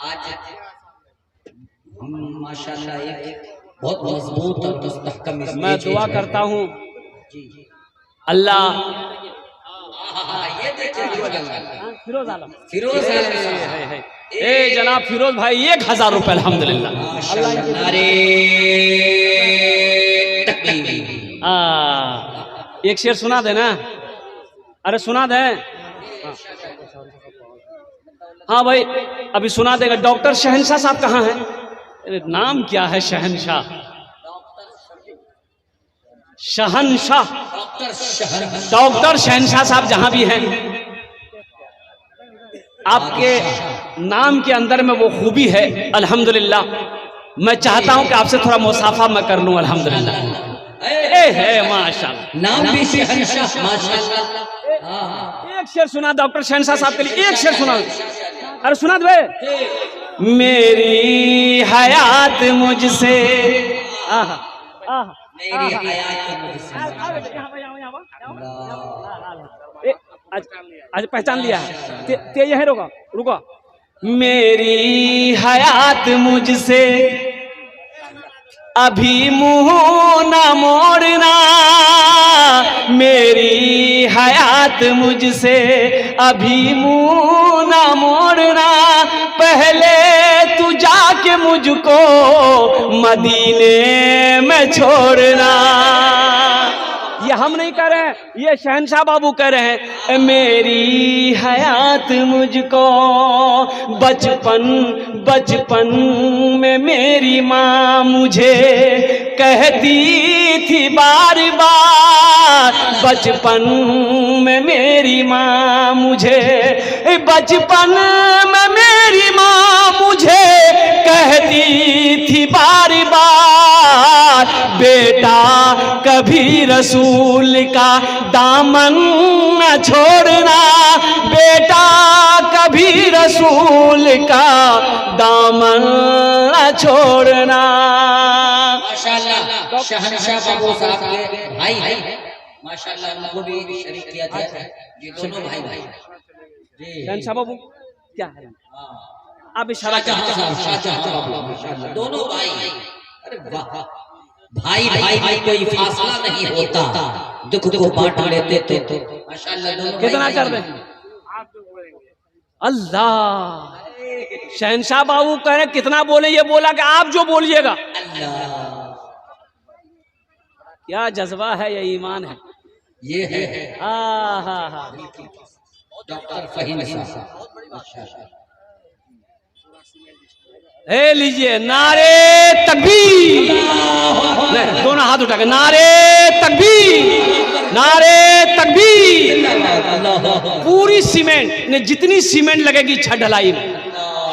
आज माशाअल्लाह एक बहुत मजबूत और मुस्तहकम। मैं दुआ करता हूँ अल्लाह। ये देखिए फिरोज आलम, फिरोज आलम ए जनाब फिरोज भाई 1000 रुपए अल्हम्दुलिल्लाह। नारे तकबीर। एक शेर सुना दे ना। अरे सुना दे। हाँ भाई अभी सुना देगा। डॉक्टर शहनशाह साहब कहाँ हैं? नाम क्या है शहनशाह? शहनशाह डॉक्टर डॉक्टर शहनशाह साहब जहां भी हैं, आपके नाम के अंदर में वो खूबी है अल्हम्दुलिल्लाह। मैं चाहता हूं कि आपसे थोड़ा मुसाफा मैं कर लूं अल्हम्दुलिल्लाह। ए है माशाल्लाह, नाम भी शहंशाह माशाल्लाह। एक शेर सुना डॉक्टर शहनशाह साहब के लिए, एक शेर सुना। अरे सुना दे। मेरी हयात मुझसे आहा आहा मेरी हयात मुझसे आज पहचान लिया है ते यही रुको रुको। मेरी हयात मुझसे अभी मुंह न मोड़ना, मेरी हयात मुझसे अभी मुंह न मोड़ना, पहले तू जाके मुझको मदीने में छोड़ना। ये हम नहीं कह रहे हैं, ये शहनशाह बाबू कह रहे हैं। मेरी हयात मुझको बचपन में मेरी माँ मुझे कहती थी बार बार, बचपन में मेरी माँ मुझे, बचपन में मेरी माँ मुझे कहती थी बार बार, बेटा कभी रसूल का दामन न छोड़ना, बेटा कभी रसूल का दामन न छोड़ना। माशाल्लाह शहंशाह बाबू साहब के भाई हैं माशाल्लाह, उनको भी शरीक किया था। ये दोनों भाई जी शहनशाह बाबू क्या है आप इशारा शाहजहां बाबू माशाल्लाह दोनों भाई। अरे वाह, भाई भाई में कोई फासला नहीं होता, दुख को बांट लेते थे माशाल्लाह दोनों। कितना कर रहे हैं अल्लाह। शहनशाह बाबू कह रहे कितना बोले, ये बोला कि आप जो बोलिएगा। क्या जज्बा है, ये ईमान है, ये है हाँ। डॉक्टर फहीम साहब। हे लीजिए नारे तकबीर, नहीं दोनों हाथ उठा के नारे तकबीर, नारे तकबीर। पूरी सीमेंट ने जितनी सीमेंट लगेगी छत ढलाई में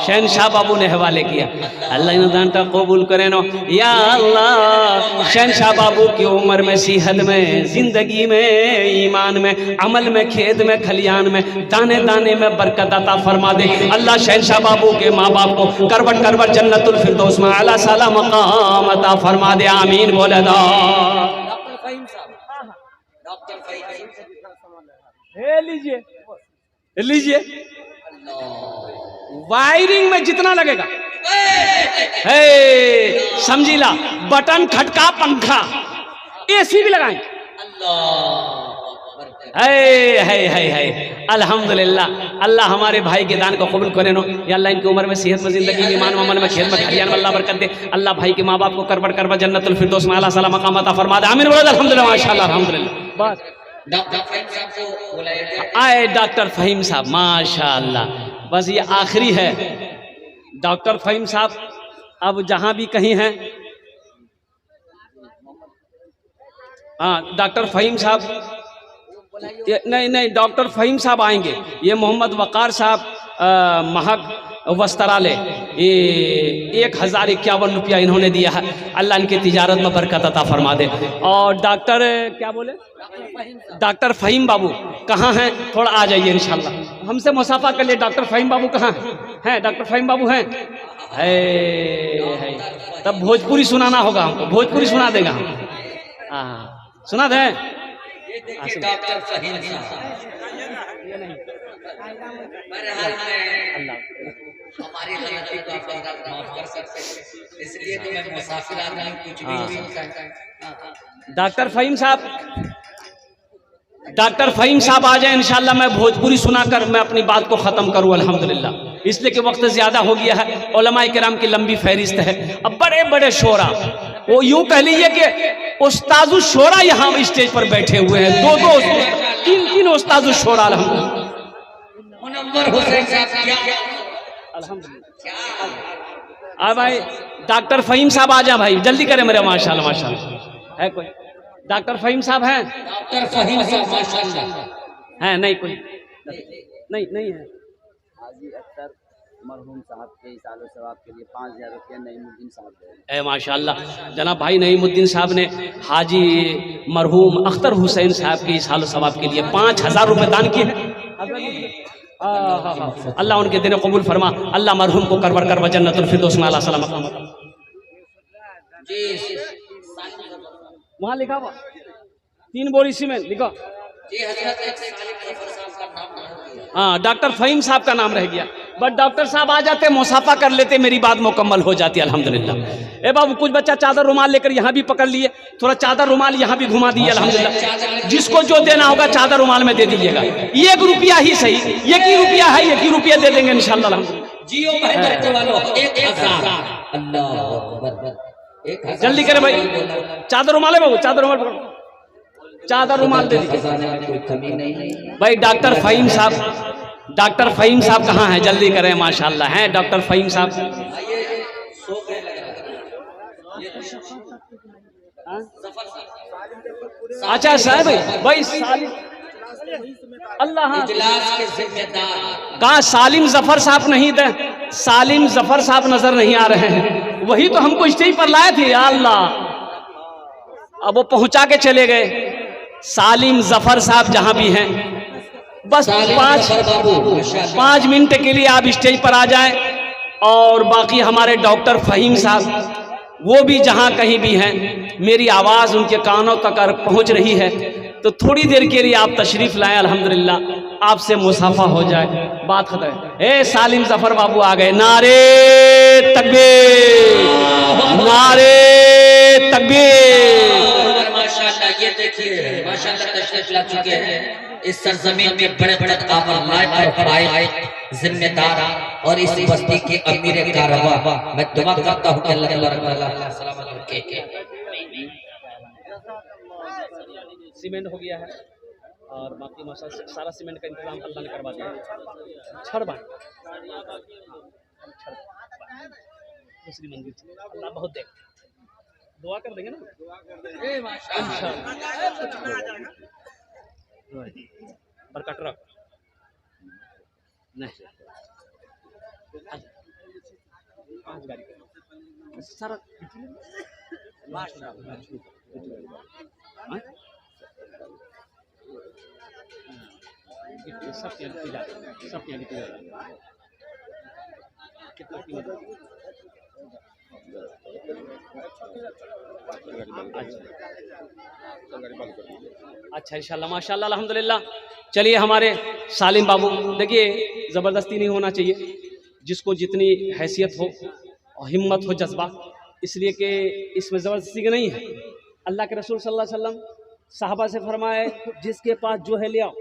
शहनशाह बाबू ने हवाले किया। अल्लाह इन दानता कबूल करे नो या अल्लाह। शहनशाह बाबू की उम्र में, सेहत में, जिंदगी में, ईमान में, अमल में, खेत में, खलियान में, दाने दाने में बरकत अता फरमा दे अल्लाह। शहनशाह बाबू के माँ बाप को करवट करवट जन्नतुल फिरदौस में आला साला मकाम अता फरमा दे, आमीन बोले दो। डॉक्टर फहीम साहब, डॉक्टर फहीम लीजिए वायरिंग में जितना लगेगा है समझीला, बटन खटका पंखा एसी भी लगाएं। है अल्हम्दुलिल्लाह। अल्लाह हमारे भाई के दान को कबूल करे नो या अल्लाह इनकी उम्र में, सेहत में, जिंदगी में, ईमान में, अमल में, खेत में, खलियान में अल्लाह बरकत दे अल्लाह। भाई के माँ बाप को करवट करवट जन्नतुल फिरदौस में आला साला मकाम अता फरमा दे, आमीन बोलो अल्हम्दुलिल्लाह माशाअल्लाह अल्हम्दुलिल्लाह। बस डॉक्टर फहीम साहब को बुलाया आए डॉक्टर फहीम साहब माशाअल्लाह। बस ये आखिरी है डॉक्टर फहीम साहब। अब जहां भी कहीं हैं, हाँ डॉक्टर फहीम साहब, नहीं डॉक्टर फहीम साहब आएंगे। ये मोहम्मद वकार साहब महक वस्त्रालय, ये 1051 रुपया इन्होंने दिया है। अल्लाह इनकी तिजारत में बरकत अता फरमा दे। और डॉक्टर क्या बोले, डॉक्टर फहीम बाबू कहाँ हैं, थोड़ा आ जाइए इंशाल्लाह, हमसे मुसाफा कर लिए। डॉक्टर फहीम बाबू कहाँ हैं? डॉक्टर फहीम बाबू हैं? है। तब भोजपुरी सुनाना होगा हमको, भोजपुरी सुना देगा हम। सुना दें डॉक्टर फहीम साहब। हमारी गलती को आप माफ कर सकते हैं, इसलिए तो मैं मुसाफिर आदमी कुछ भी हो सकता है। डॉक्टर फहीम साहब, डॉक्टर फहीम साहब आ जाए इंशाल्लाह। मैं भोजपुरी सुनाकर मैं अपनी बात को ख़त्म करूँ अल्हम्दुलिल्लाह, इसलिए कि वक्त ज़्यादा हो गया है। उलमाए किराम की लंबी फहरिस्त है। अब बड़े बड़े शोरा, वो यूँ कह लीजिए कि उस्तादु शोरा यहाँ स्टेज पर बैठे हुए हैं, दो तीन उस्तादु शोरा अल्हम्दुलिल्लाह। मुनव्वर हुसैन साहब क्या भाई डॉक्टर फहीम साहब आ जा भाई, जल्दी करें मेरे। माशाल्लाह माशाल्लाह है कोई डॉक्टर फहीम साहब हैं? डॉक्टर फहीम साहब माशाल्लाह हैं? नहीं कोई नहीं है। हाजी अख्तर मरहूम साहब के इसालो सवाब के लिए 5,000 रुपया नईमुद्दीन साहब दे। माशाल्लाह जनाब भाई नईमुद्दीन साहब ने हाजी मरहूम अख्तर हुसैन साहब के इसालो सवाब के लिए 5,000 रुपये दान किए हैं। अल्लाह उनके दिन कबूल फरमा, अल्लाह मरहूम को करवर कर जन्नतुल फिरदौस में अल्लाह सलामत। वहाँ लिखा हुआ 3 बोरी सीमेंट लिखो। हाँ डॉक्टर फहीम साहब का नाम रह गया, बट डॉक्टर साहब आ जाते मुसाफा कर लेते, मेरी बात मुकम्मल हो जाती अल्हम्दुलिल्लाह। ए बाबू कुछ बच्चा चादर रुमाल लेकर यहाँ भी पकड़ लिए, थोड़ा चादर रुमाल यहाँ भी घुमा दिए अल्हम्दुलिल्लाह। जिसको जो देना होगा चादर रुमाल में दे दीजिएगा, 1 रुपया ही सही, 1 ही रुपया है, 1 ही रुपया दे देंगे इंशाल्लाह अल्हम्दुलिल्लाह। जियो मेहनत वालों 1,000 अल्लाह अकबर। जल्दी करें भाई, चादर रुमाल है बाबू, चादर रुमाल पकड़ो, चादर रुमाल दे दीजिए कोई कमी नहीं भाई। डॉक्टर फहीम साहब, डॉक्टर फहीम साहब कहाँ हैं? जल्दी करें माशाल्लाह हैं डॉक्टर फहीम साहब। अच्छा साहब भाई सालिम अल्लाह हाँ कहा सालिम जफर साहब नहीं दे, सालिम जफर साहब नजर नहीं आ रहे हैं, वही तो हमको स्टेज पर लाए थे। या अल्लाह अब वो पहुंचा के चले गए। सालिम जफर साहब जहां भी हैं बस 5 मिनट के लिए आप स्टेज पर आ जाएं, और बाकी हमारे डॉक्टर फहीम साहब वो भी जहां कहीं भी हैं, मेरी आवाज़ उनके कानों तक पहुंच रही है, तो थोड़ी देर के लिए आप तशरीफ़ लाएं, अल्हम्दुलिल्लाह आपसे मुसाफा हो जाए, बात खत्म है। ए सालिम जफर बाबू आ गए, नारे तकबीर, नारे तकबीर। ये देखिए माशाल्लाह तशरीफ ला चुके हैं इस सरजमीन के बड़े बड़े कामर जिम्मेदार और इस बस्ती के अमीर कारवा। मैं दुआ करता हूँ कि अल्लाह सलामत रखे। सीमेंट हो गया है और बाकी माशाल्लाह सारा सीमेंट का इंतजाम अल्लाह ने करवा दिया। छड़ बांध दूसरी मंजिल अल्लाह बहुत देख दुआ कर देंगे ना। बरकत रख नहीं 5 गाड़ी सारा सब कितना कीमत अच्छा इंशाल्लाह माशाल्लाह अल्हम्दुलिल्लाह। चलिए हमारे सालिम बाबू, देखिए ज़बरदस्ती नहीं होना चाहिए, जिसको जितनी हैसियत हो और हिम्मत हो जज्बा, इसलिए कि इसमें ज़बरदस्ती का नहीं है। अल्लाह के रसूल सल्लल्लाहु अलैहि वसल्लम साहबा से फरमाए जिसके पास जो है ले आओ।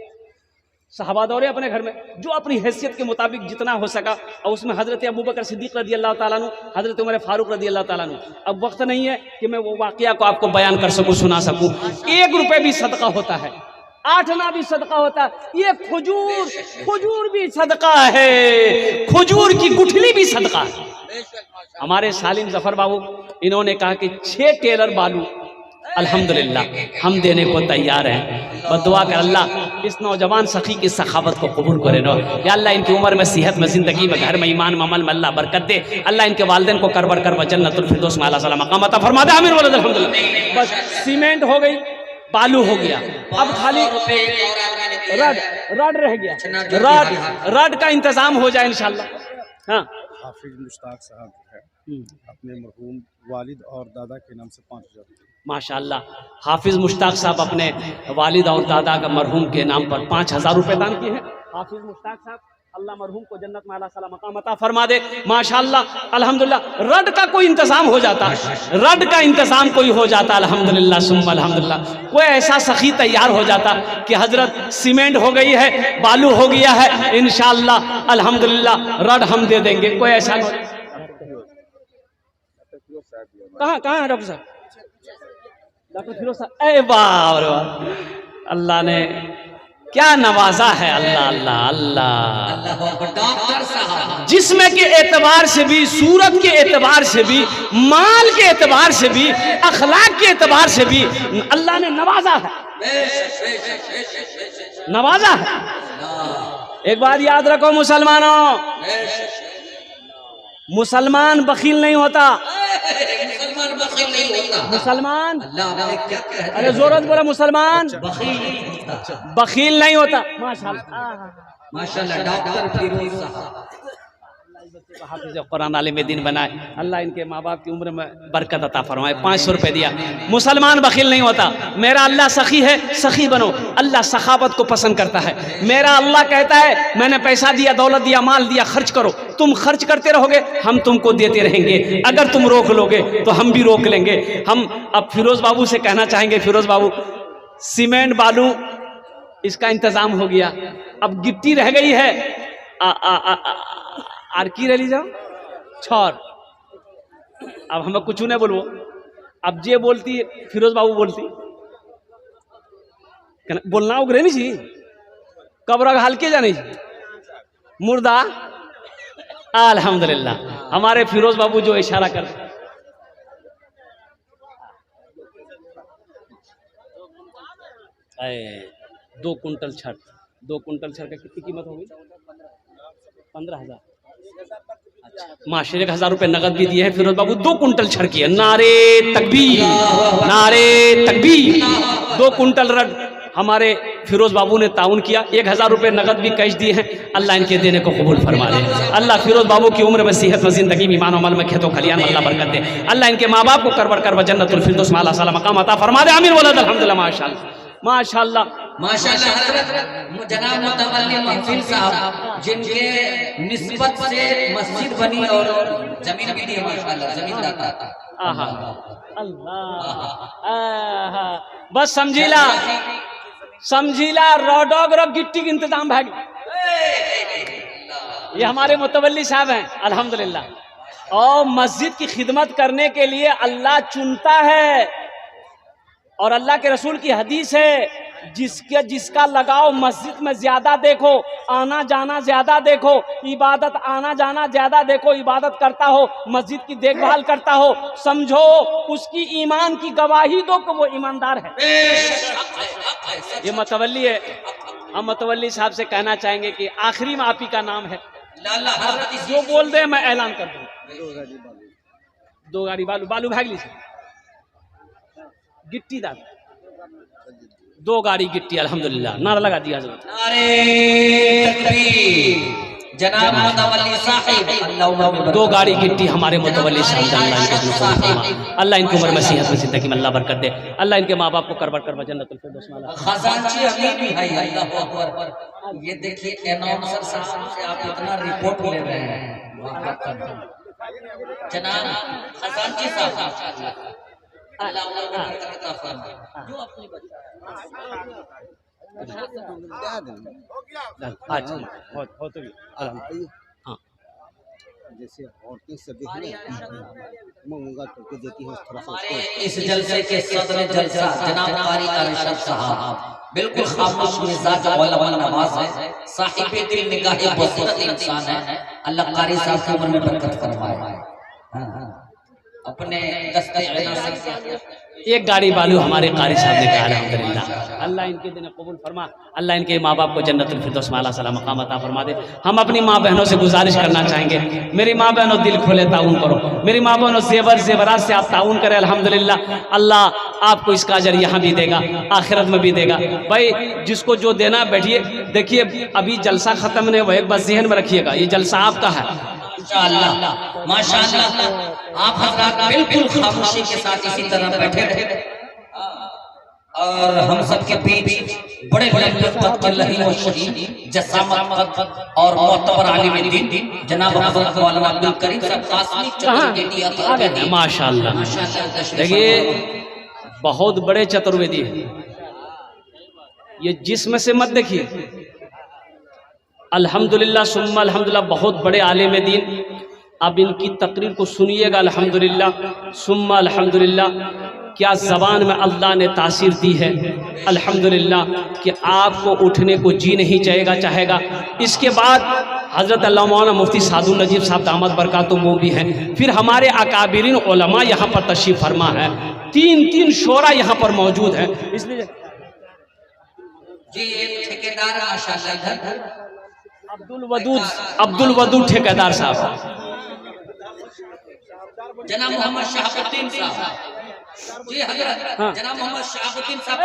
साहबा दौड़े अपने घर में, जो अपनी हैसियत के मुताबिक जितना हो सका, और उसमें हज़रत अबू बकर सिद्दीक़ रज़ी अल्लाह ताला अन्हु, हज़रत उमर फारूक रज़ी अल्लाह ताला अन्हु। अब वक्त नहीं है कि मैं वो वाक़या को आपको बयान कर सकूं, सुना सकूं। 1 रुपये भी सदका होता है, 8 आना भी सदका होता है, ये खजूर भी सदका है, खजूर की गुठली भी सदका है। हमारे सालिम जफर बाबू इन्होंने कहा कि 6 टेलर बालू अल्हम्दुलिल्लाह हम देने को तैयार हैं। बस दुआ कर अल्लाह इस नौजवान सखी की सखावत को कबूल करे ना। या अल्लाह इनकी उम्र में, सेहत में, ज़िंदगी में, घर में, ईमान में, अमल में अल्लाह बरकत दे। अल्लाह इनके वालिदैन को करवर कर जन्नतुल फिरदौस में अल्लाह सलाम मकाम अता फरमा दे। आमीन वलद अल्हम्दुलिल्लाह। बस सीमेंट हो गई, बालू हो गया, अब खाली रड रह गया, रड का इंतजाम हो जाए इंशाल्लाह। हाँ हाफिज मुश्ताक साहब है अपने मरहूम वालिद और दादा के नाम से 5,000 रुपये। माशाल्लाह हाफिज मुश्ताक साहब अपने वालिद और दादा का मरहूम के नाम पर 5,000 रुपये दान किए हैं। हाफिज मुश्ताक साहब अल्लाह मरहूम को जन्नत में अल्लाह सला मकाम अता फरमा दे। माशाल्लाह अल्हम्दुलिल्लाह रड का कोई इंतजाम हो जाता, रड का इंतजाम कोई हो जाता अल्हम्दुलिल्लाह सुम्मा अल्हम्दुलिल्लाह। कोई ऐसा सखी तैयार हो जाता कि हजरत सीमेंट हो गई है, बालू हो गया है, इंशाअल्लाह अल्हम्दुलिल्लाह रड हम दे देंगे। कोई ऐसा कहाँ है डॉक्टर साहब? डॉक्टर फिरोज साहब, ए वाह अल्लाह ने क्या नवाजा है अल्लाह अल्लाह अल्लाह। अल्लाह डॉक्टर साहब जिस्म के एतबार से भी, सूरत के एतबार से भी, माल के एतबार से भी, अखलाक के एतबार से भी अल्लाह ने नवाजा है, नवाजा है। एक बात याद रखो मुसलमानों, मुसलमान बखील नहीं होता, मुसलमान बखील नहीं होता। मुसलमान अल्लाह क्या कह रहे अरे जोरत बोला, मुसलमान बखील नहीं होता। बखील नहीं होता। माशाल्लाह माशाल्लाह डॉक्टर फिरोज साहब हाफिज़ कुरान आलिम दीन बनाए, अल्लाह इनके माँ बाप की उम्र में बरकत अता फरमाए। 500 रुपए दिया। मुसलमान बखील नहीं होता। मेरा अल्लाह सखी है, सखी बनो। अल्लाह सखावत को पसंद करता है। मेरा अल्लाह कहता है मैंने पैसा दिया, दौलत दिया, माल दिया, खर्च करो। तुम खर्च करते रहोगे, हम तुमको देते रहेंगे। अगर तुम रोक लोगे तो हम भी रोक लेंगे। हम अब फिरोज बाबू से कहना चाहेंगे, फिरोज बाबू सीमेंट बालू इसका इंतजाम हो गया, अब गिट्टी रह गई है, आर की रह ली जाओ छोर। अब हमें कुछ नहीं बोलबो, अब जे बोलती फिरोज बाबू बोलती बोलना उगरे नहीं छी, कब्र हल्के जाने मुर्दा। अल्हम्दुलिल्लाह हमारे फिरोज बाबू जो इशारा करते 2 कुंटल छड़, 2 कुंटल छड़ का कितनी कीमत होगी? 15,000। माशरे 1,000 रुपए नगद भी दिए हैं फिरोज बाबू। 2 कुंटल छड़ की है। नारे तकबीर, नारे तकबीर। 2 कुंटल रड हमारे फिरोज बाबू ने ताउन किया। 1,000 रुपए नगद भी कैश दिए हैं। अल्लाह इनके देने को कबूल फरमा दे। अल्लाह फिरोज बाबू की उम्र में, सेहत में, जिंदगी में, ईमान अमल में, खेतों खलियान में अल्लाह बरकत दे। अल्लाह इनके माँ बाप को करवर करवा जन्नतुल फिरदौस में आला साला मकाम अता फरमा दे। आमीन वलद अल्हम्दुलिल्लाह। माशाअल्लाह माशाअल्लाह माशाअल्लाह। हज़रत जनाब मुतवल्ली महफिल साहब जिनके निस्बत से मस्जिद बनी और जमीन भी दी है, माशाअल्लाह जमीन दाता। आहा अल्लाह आहा बस समझीला समझीला रोडोग रो गिट्टी के इंतजाम भाग। ये हमारे मुतवल्ली साहब हैं अल्हम्दुलिल्लाह। और मस्जिद की खिदमत करने के लिए अल्लाह चुनता है, और अल्लाह के रसूल की हदीस है जिसका लगाव मस्जिद में ज्यादा देखो, आना जाना ज्यादा देखो, इबादत आना जाना ज्यादा देखो, इबादत करता हो, मस्जिद की देखभाल करता हो, समझो उसकी ईमान की गवाही दो कि वो ईमानदार है। ये मतवल्ली है। हम मतवल्ली साहब से कहना चाहेंगे कि आखिरी में आप ही का नाम है, जो बोल दे मैं ऐलान कर दूं। 2 गाड़ी बालू, बालू भागली से गिट्टी दाद 2 गाड़ी गिट्टी अल्हम्दुलिल्लाह। नारा लगा दिया हज़रत। नारे तकबीर। जनाब मुतवल्ली साहिब 2 गाड़ी गिट्टी हमारे मुतवल्ली साहब। अल्लाह इनको उम्र में, सेहत में, जिंदगी में अल्लाह बरकत दे। अल्लाह इनके माँ बाप को करवर करवा जन्नतुल फिरदौस में अल्लाह। खजांची अमीर भी है। अल्लाहू अकबर। ये देखिए अनाउंसर साहब से आप इतना रिपोर्ट ले रहे हैं जनाब खजांची साहब। अल्लाह बरकत अता फरमाए। जो अपनी हाँ जैसे औरतें सभी मंगा करके देती है, थोड़ा सा इस जलसे के सदर जलसा जनाब कारी अरशद साहब बिल्कुल खामोश मिजाज उलमा नवाज है, साहिब दिल निगाह बसीरत इंसान है। अल्लाह कारी साहब की उम्र में बरकत फरमाए। अपने दस्ते इनायत से 1 गाड़ी बालू हमारे कारी साहब ने कहा अल्हम्दुलिल्लाह। अल्लाह इनके दिन कबूल फरमा। अल्लाह इनके माँ बाप को जन्नतुल फिरदौस में आला साला मकाम अता फरमा दे। हम अपनी माँ बहनों से गुजारिश करना चाहेंगे, मेरी माँ बहनों दिल खोले ताउन करो। मेरी माँ बहनों जेवरात से आप ताउन करें अल्हम्दुलिल्लाह। अल्लाह आपको इसका अजर यहाँ भी देगा, आखिरत में भी देगा। भाई जिसको जो देना बैठिए। देखिए अभी जलसा खत्म नहीं हुआ, एक बात जहन में रखिएगा, ये जलसा आपका है इंशाअल्लाह माशाअल्लाह। आप हज़रात बिल्कुल खामोशी के साथ इसी तरह बैठे रहे और हम सबके बीच बड़े बड़े पद के लही और शहीद जसामत और मोतबर आलिम दीन जनाब हज़रत मौलाना अब्दुल करीम साहब कासमी चतुर्वेदी अता फरमाए। माशाअल्लाह माशाअल्लाह। देखिए बहुत बड़े चतुर्वेदी है ये, जिसमें से मत देखिए। अल्हम्दुलिल्लाह सुम्मा अल्हम्दुलिल्लाह बहुत बड़े आलिम दीन। अब इनकी तकरीर को सुनिएगा अल्हम्दुलिल्लाह सुम्मा अल्हम्दुलिल्लाह। क्या ज़बान में अल्लाह ने तासीर दी है, अल्हम्दुलिल्लाह कि आपको उठने को जी नहीं चाहेगा। इसके बाद हज़रत अल्लामा मौलाना मुफ्ती सादुल नजीब साहब दामद बरकातुहू वो भी हैं। फिर हमारे अकाबिरीन उलमा यहाँ पर तशरीफ़ फरमा है, 3 शोरा यहाँ पर मौजूद हैं। इसलिए जी एक ठेकेदार माशाल्लाह इधर अब्दुल वदूद ठेकेदार साहब, जनाब मोहम्मद शहाबुद्दीन साहब जी हजरत, हाँ। जनाब मोहम्मद शहाबुद्दीन साहब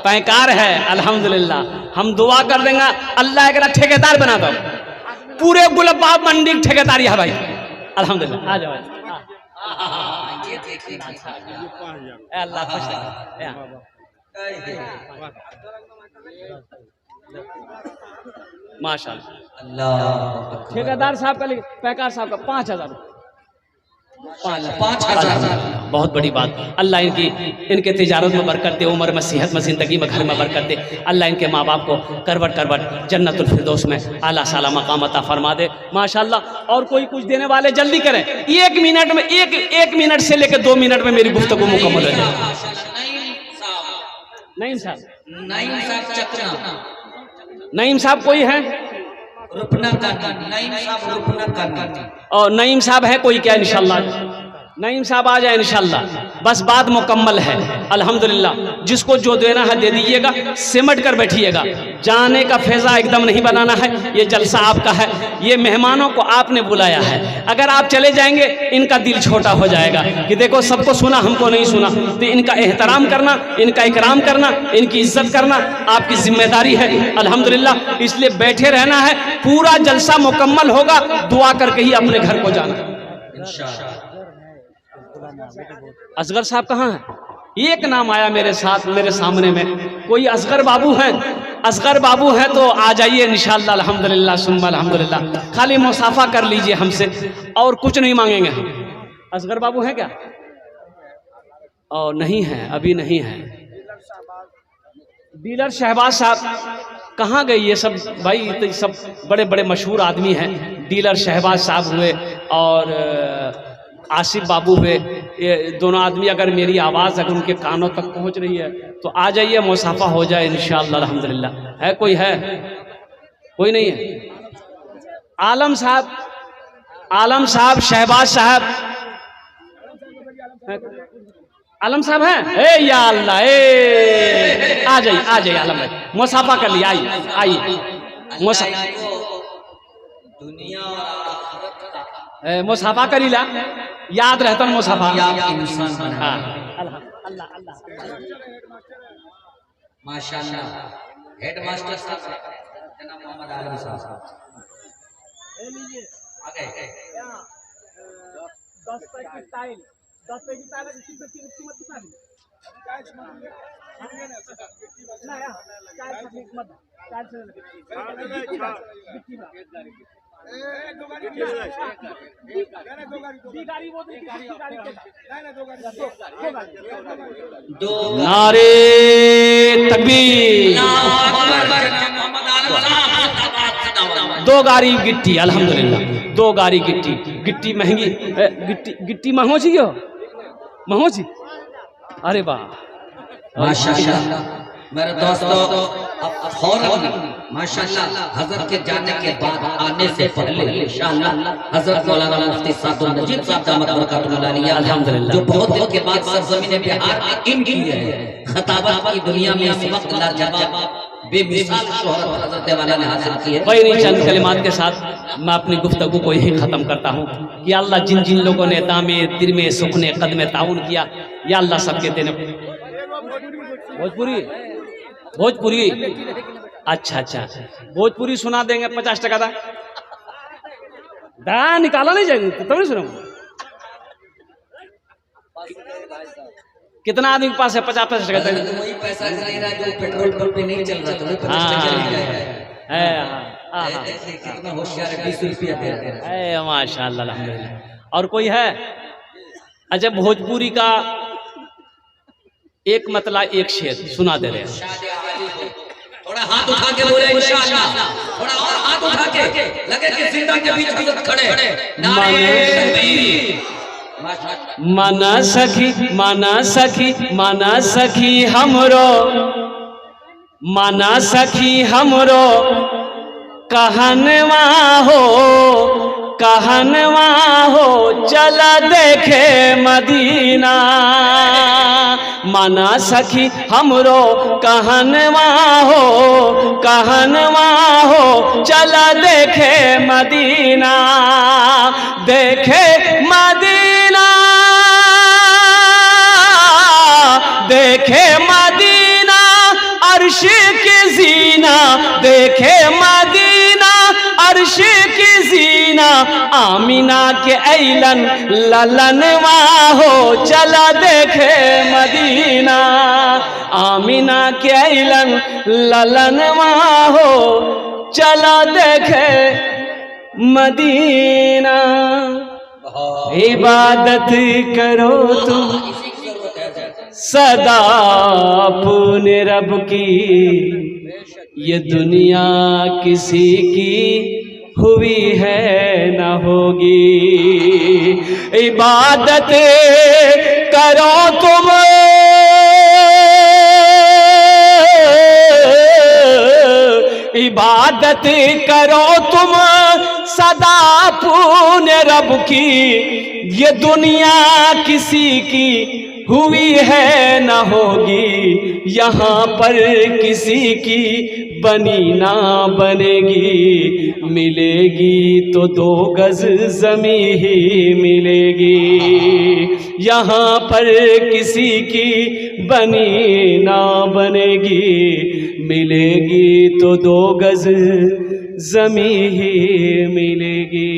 पैकार है। अल्हम्दुलिल्लाह हम दुआ कर देंगे अल्लाह एक ठेकेदार बना दो, पूरे गुलबाब मंडी ठेकेदार है भाई। अल्हम्दुलिल्लाह आ जाओ। ये देखिए अल्लाह खुश रखे। माशाअल्लाह। अल्लाह ठेकेदार साहब का पैकार साहब का 5,000 5,000 बहुत बड़ी बात। अल्लाह इनके तिजारत में बरकत दे, उम्र में, सेहत में, ज़िंदगी में, घर में बरकत दे। अल्लाह इनके माँ बाप को करवट जन्नतुल फिरदौस में आला साला मकाम अता फरमा दे। माशाअल्लाह। और कोई कुछ देने वाले जल्दी करें, 1 मिनट में, एक मिनट से लेकर 2 मिनट में मेरी गुफ्तगू मुकम्मल हो जाए। नईम साहब चकना, नईम साहब कोई है? रुपना करनी, नईम साहब रुपना करनी। और नईम साहब है कोई क्या? इंशाल्लाह नईम साहब आ जाए इंशाल्लाह। बस बात मुकम्मल है अल्हम्दुलिल्लाह। जिसको जो देना है दे दीजिएगा, सिमट कर बैठिएगा। जाने का फैज़ा एकदम नहीं बनाना है, ये जलसा आपका है, ये मेहमानों को आपने बुलाया है। अगर आप चले जाएंगे इनका दिल छोटा हो जाएगा कि देखो सबको सुना हमको नहीं सुना। तो इनका एहतराम करना, इनका इकराम करना, इनकी इज्जत करना आपकी जिम्मेदारी है अल्हम्दुलिल्लाह। इसलिए बैठे रहना है, पूरा जलसा मुकम्मल होगा, दुआ करके ही अपने घर को जाना। इंशाअल्लाह। असगर साहब कहाँ हैं? एक नाम आया मेरे साथ, मेरे सामने में कोई असगर बाबू हैं। असगर बाबू हैं तो आ जाइए इंशाअल्लाह। अल्हम्दुलिल्लाह सुम्मा अल्हम्दुलिल्लाह। खाली मुसाफा कर लीजिए हमसे और कुछ नहीं मांगेंगे हम। असगर बाबू हैं क्या? और नहीं है, अभी नहीं है। डीलर शहबाज साहब कहाँ गए ये सब भाई? तो सब बड़े बड़े मशहूर आदमी हैं। डीलर शहबाज साहब हुए और आसिफ बाबू हुए। ये दोनों आदमी अगर मेरी आवाज़ अगर उनके कानों तक पहुंच रही है तो आ जाइए, मुसाफा हो जाए इंशाअल्लाह अल्हम्दुलिल्लाह। है कोई? है कोई? नहीं है। आलम साहब शहबाज साहब, आलम साहब हैं? ए या अल्लाह, ए आ जाइए आलम भाई, मुसाफा कर लिया। आइए मुसाफा करीला, याद रहता है मुसाफा। हाँ माशाअल्लाह। हेडमास्टर साहब जनाब मोहम्मद आलम साहब आ गए। 10 पैकेट टाइल, 10 पैकेट टाइल की कीमत कितना है? नारे तकबीर। 2 गाड़ी गिट्टी अल्हम्दुलिल्लाह, 2 गाड़ी गिट्टी महंगी। गिट्टी महंगो चाहिए, महंगो चाहिए। अरे वाह माशाअल्लाह। मेरे दोस्तों फौरन माशाअल्लाह हजरत के जाने के बाद आने से पहले इंशाअल्लाह हजरत मौलाना मुफ्ती सादुल नजीब साहब दामद बरकातुहू अल्हम्दुलिल्लाह, जो बहुत दिन के बाद सरजमीन बिहार इन की है, खताबत की दुनिया में इस वक्त लाजवाब बेमिसाल शोहरत हजरत वाला ने हासिल की है। वही नहीं, चंद कलिमात के साथ मैं अपनी गुफ्तगू को यही ख़त्म करता हूँ कि अल्लाह जिन जिन लोगों ने दामे दिल में सुखने कदम ताउन किया, या अल्लाह सबके देने। भोजपुरी अच्छा भोजपुरी सुना देंगे 50 टका दा निकाला नहीं जाएंगे तो नहीं सुनाऊंगा। कितना आदमी के पास है 50 टका? वही पैसा ले रहा है जो पेट्रोल पंप पे नहीं चल रहा था, 50 टका ले रहा है। कितना होशियार है, 20 रुपया दे रहा है। माशाअल्लाह अल्हम्दुलिल्लाह। और कोई है? अच्छा भोजपुरी का एक मतला एक शेर सुना दे रहे हैं। थोड़ा हाथ उठा के बोले इंशाअल्लाह, थोड़ा और हाथ उठा के लगे कि जिंदा के बीच हजरत खड़े। नारे तकबीर, माना सखी माना सखी माना सखी हमरो, माना सखी हमरो कहनवा हो, कहनवा हो चला देखे मदीना। माना सखी हमरो कहनवा हो, कहनवा हो चला देखे मदीना, देखे मदीना, देखे मदीना अर्श की जीना, देखे मदीना अर्श की जीना। आमीना के ऐलन ललनवा हो चला देखे मदीना, आमीना के ऐलन ललनवा हो चला देखे मदीना। इबादत करो तुम सदा अपने रब की, ये दुनिया किसी की हुई है न होगी। इबादत करो तुम इबादत करो तुम सदा अपने रब की, ये दुनिया किसी की हुई है न होगी। यहाँ पर किसी की बनी ना बनेगी, मिलेगी तो 2 गज ज़मीं ही मिलेगी। यहाँ पर किसी की बनी ना बनेगी, मिलेगी तो 2 गज ज़मीं ही मिलेगी।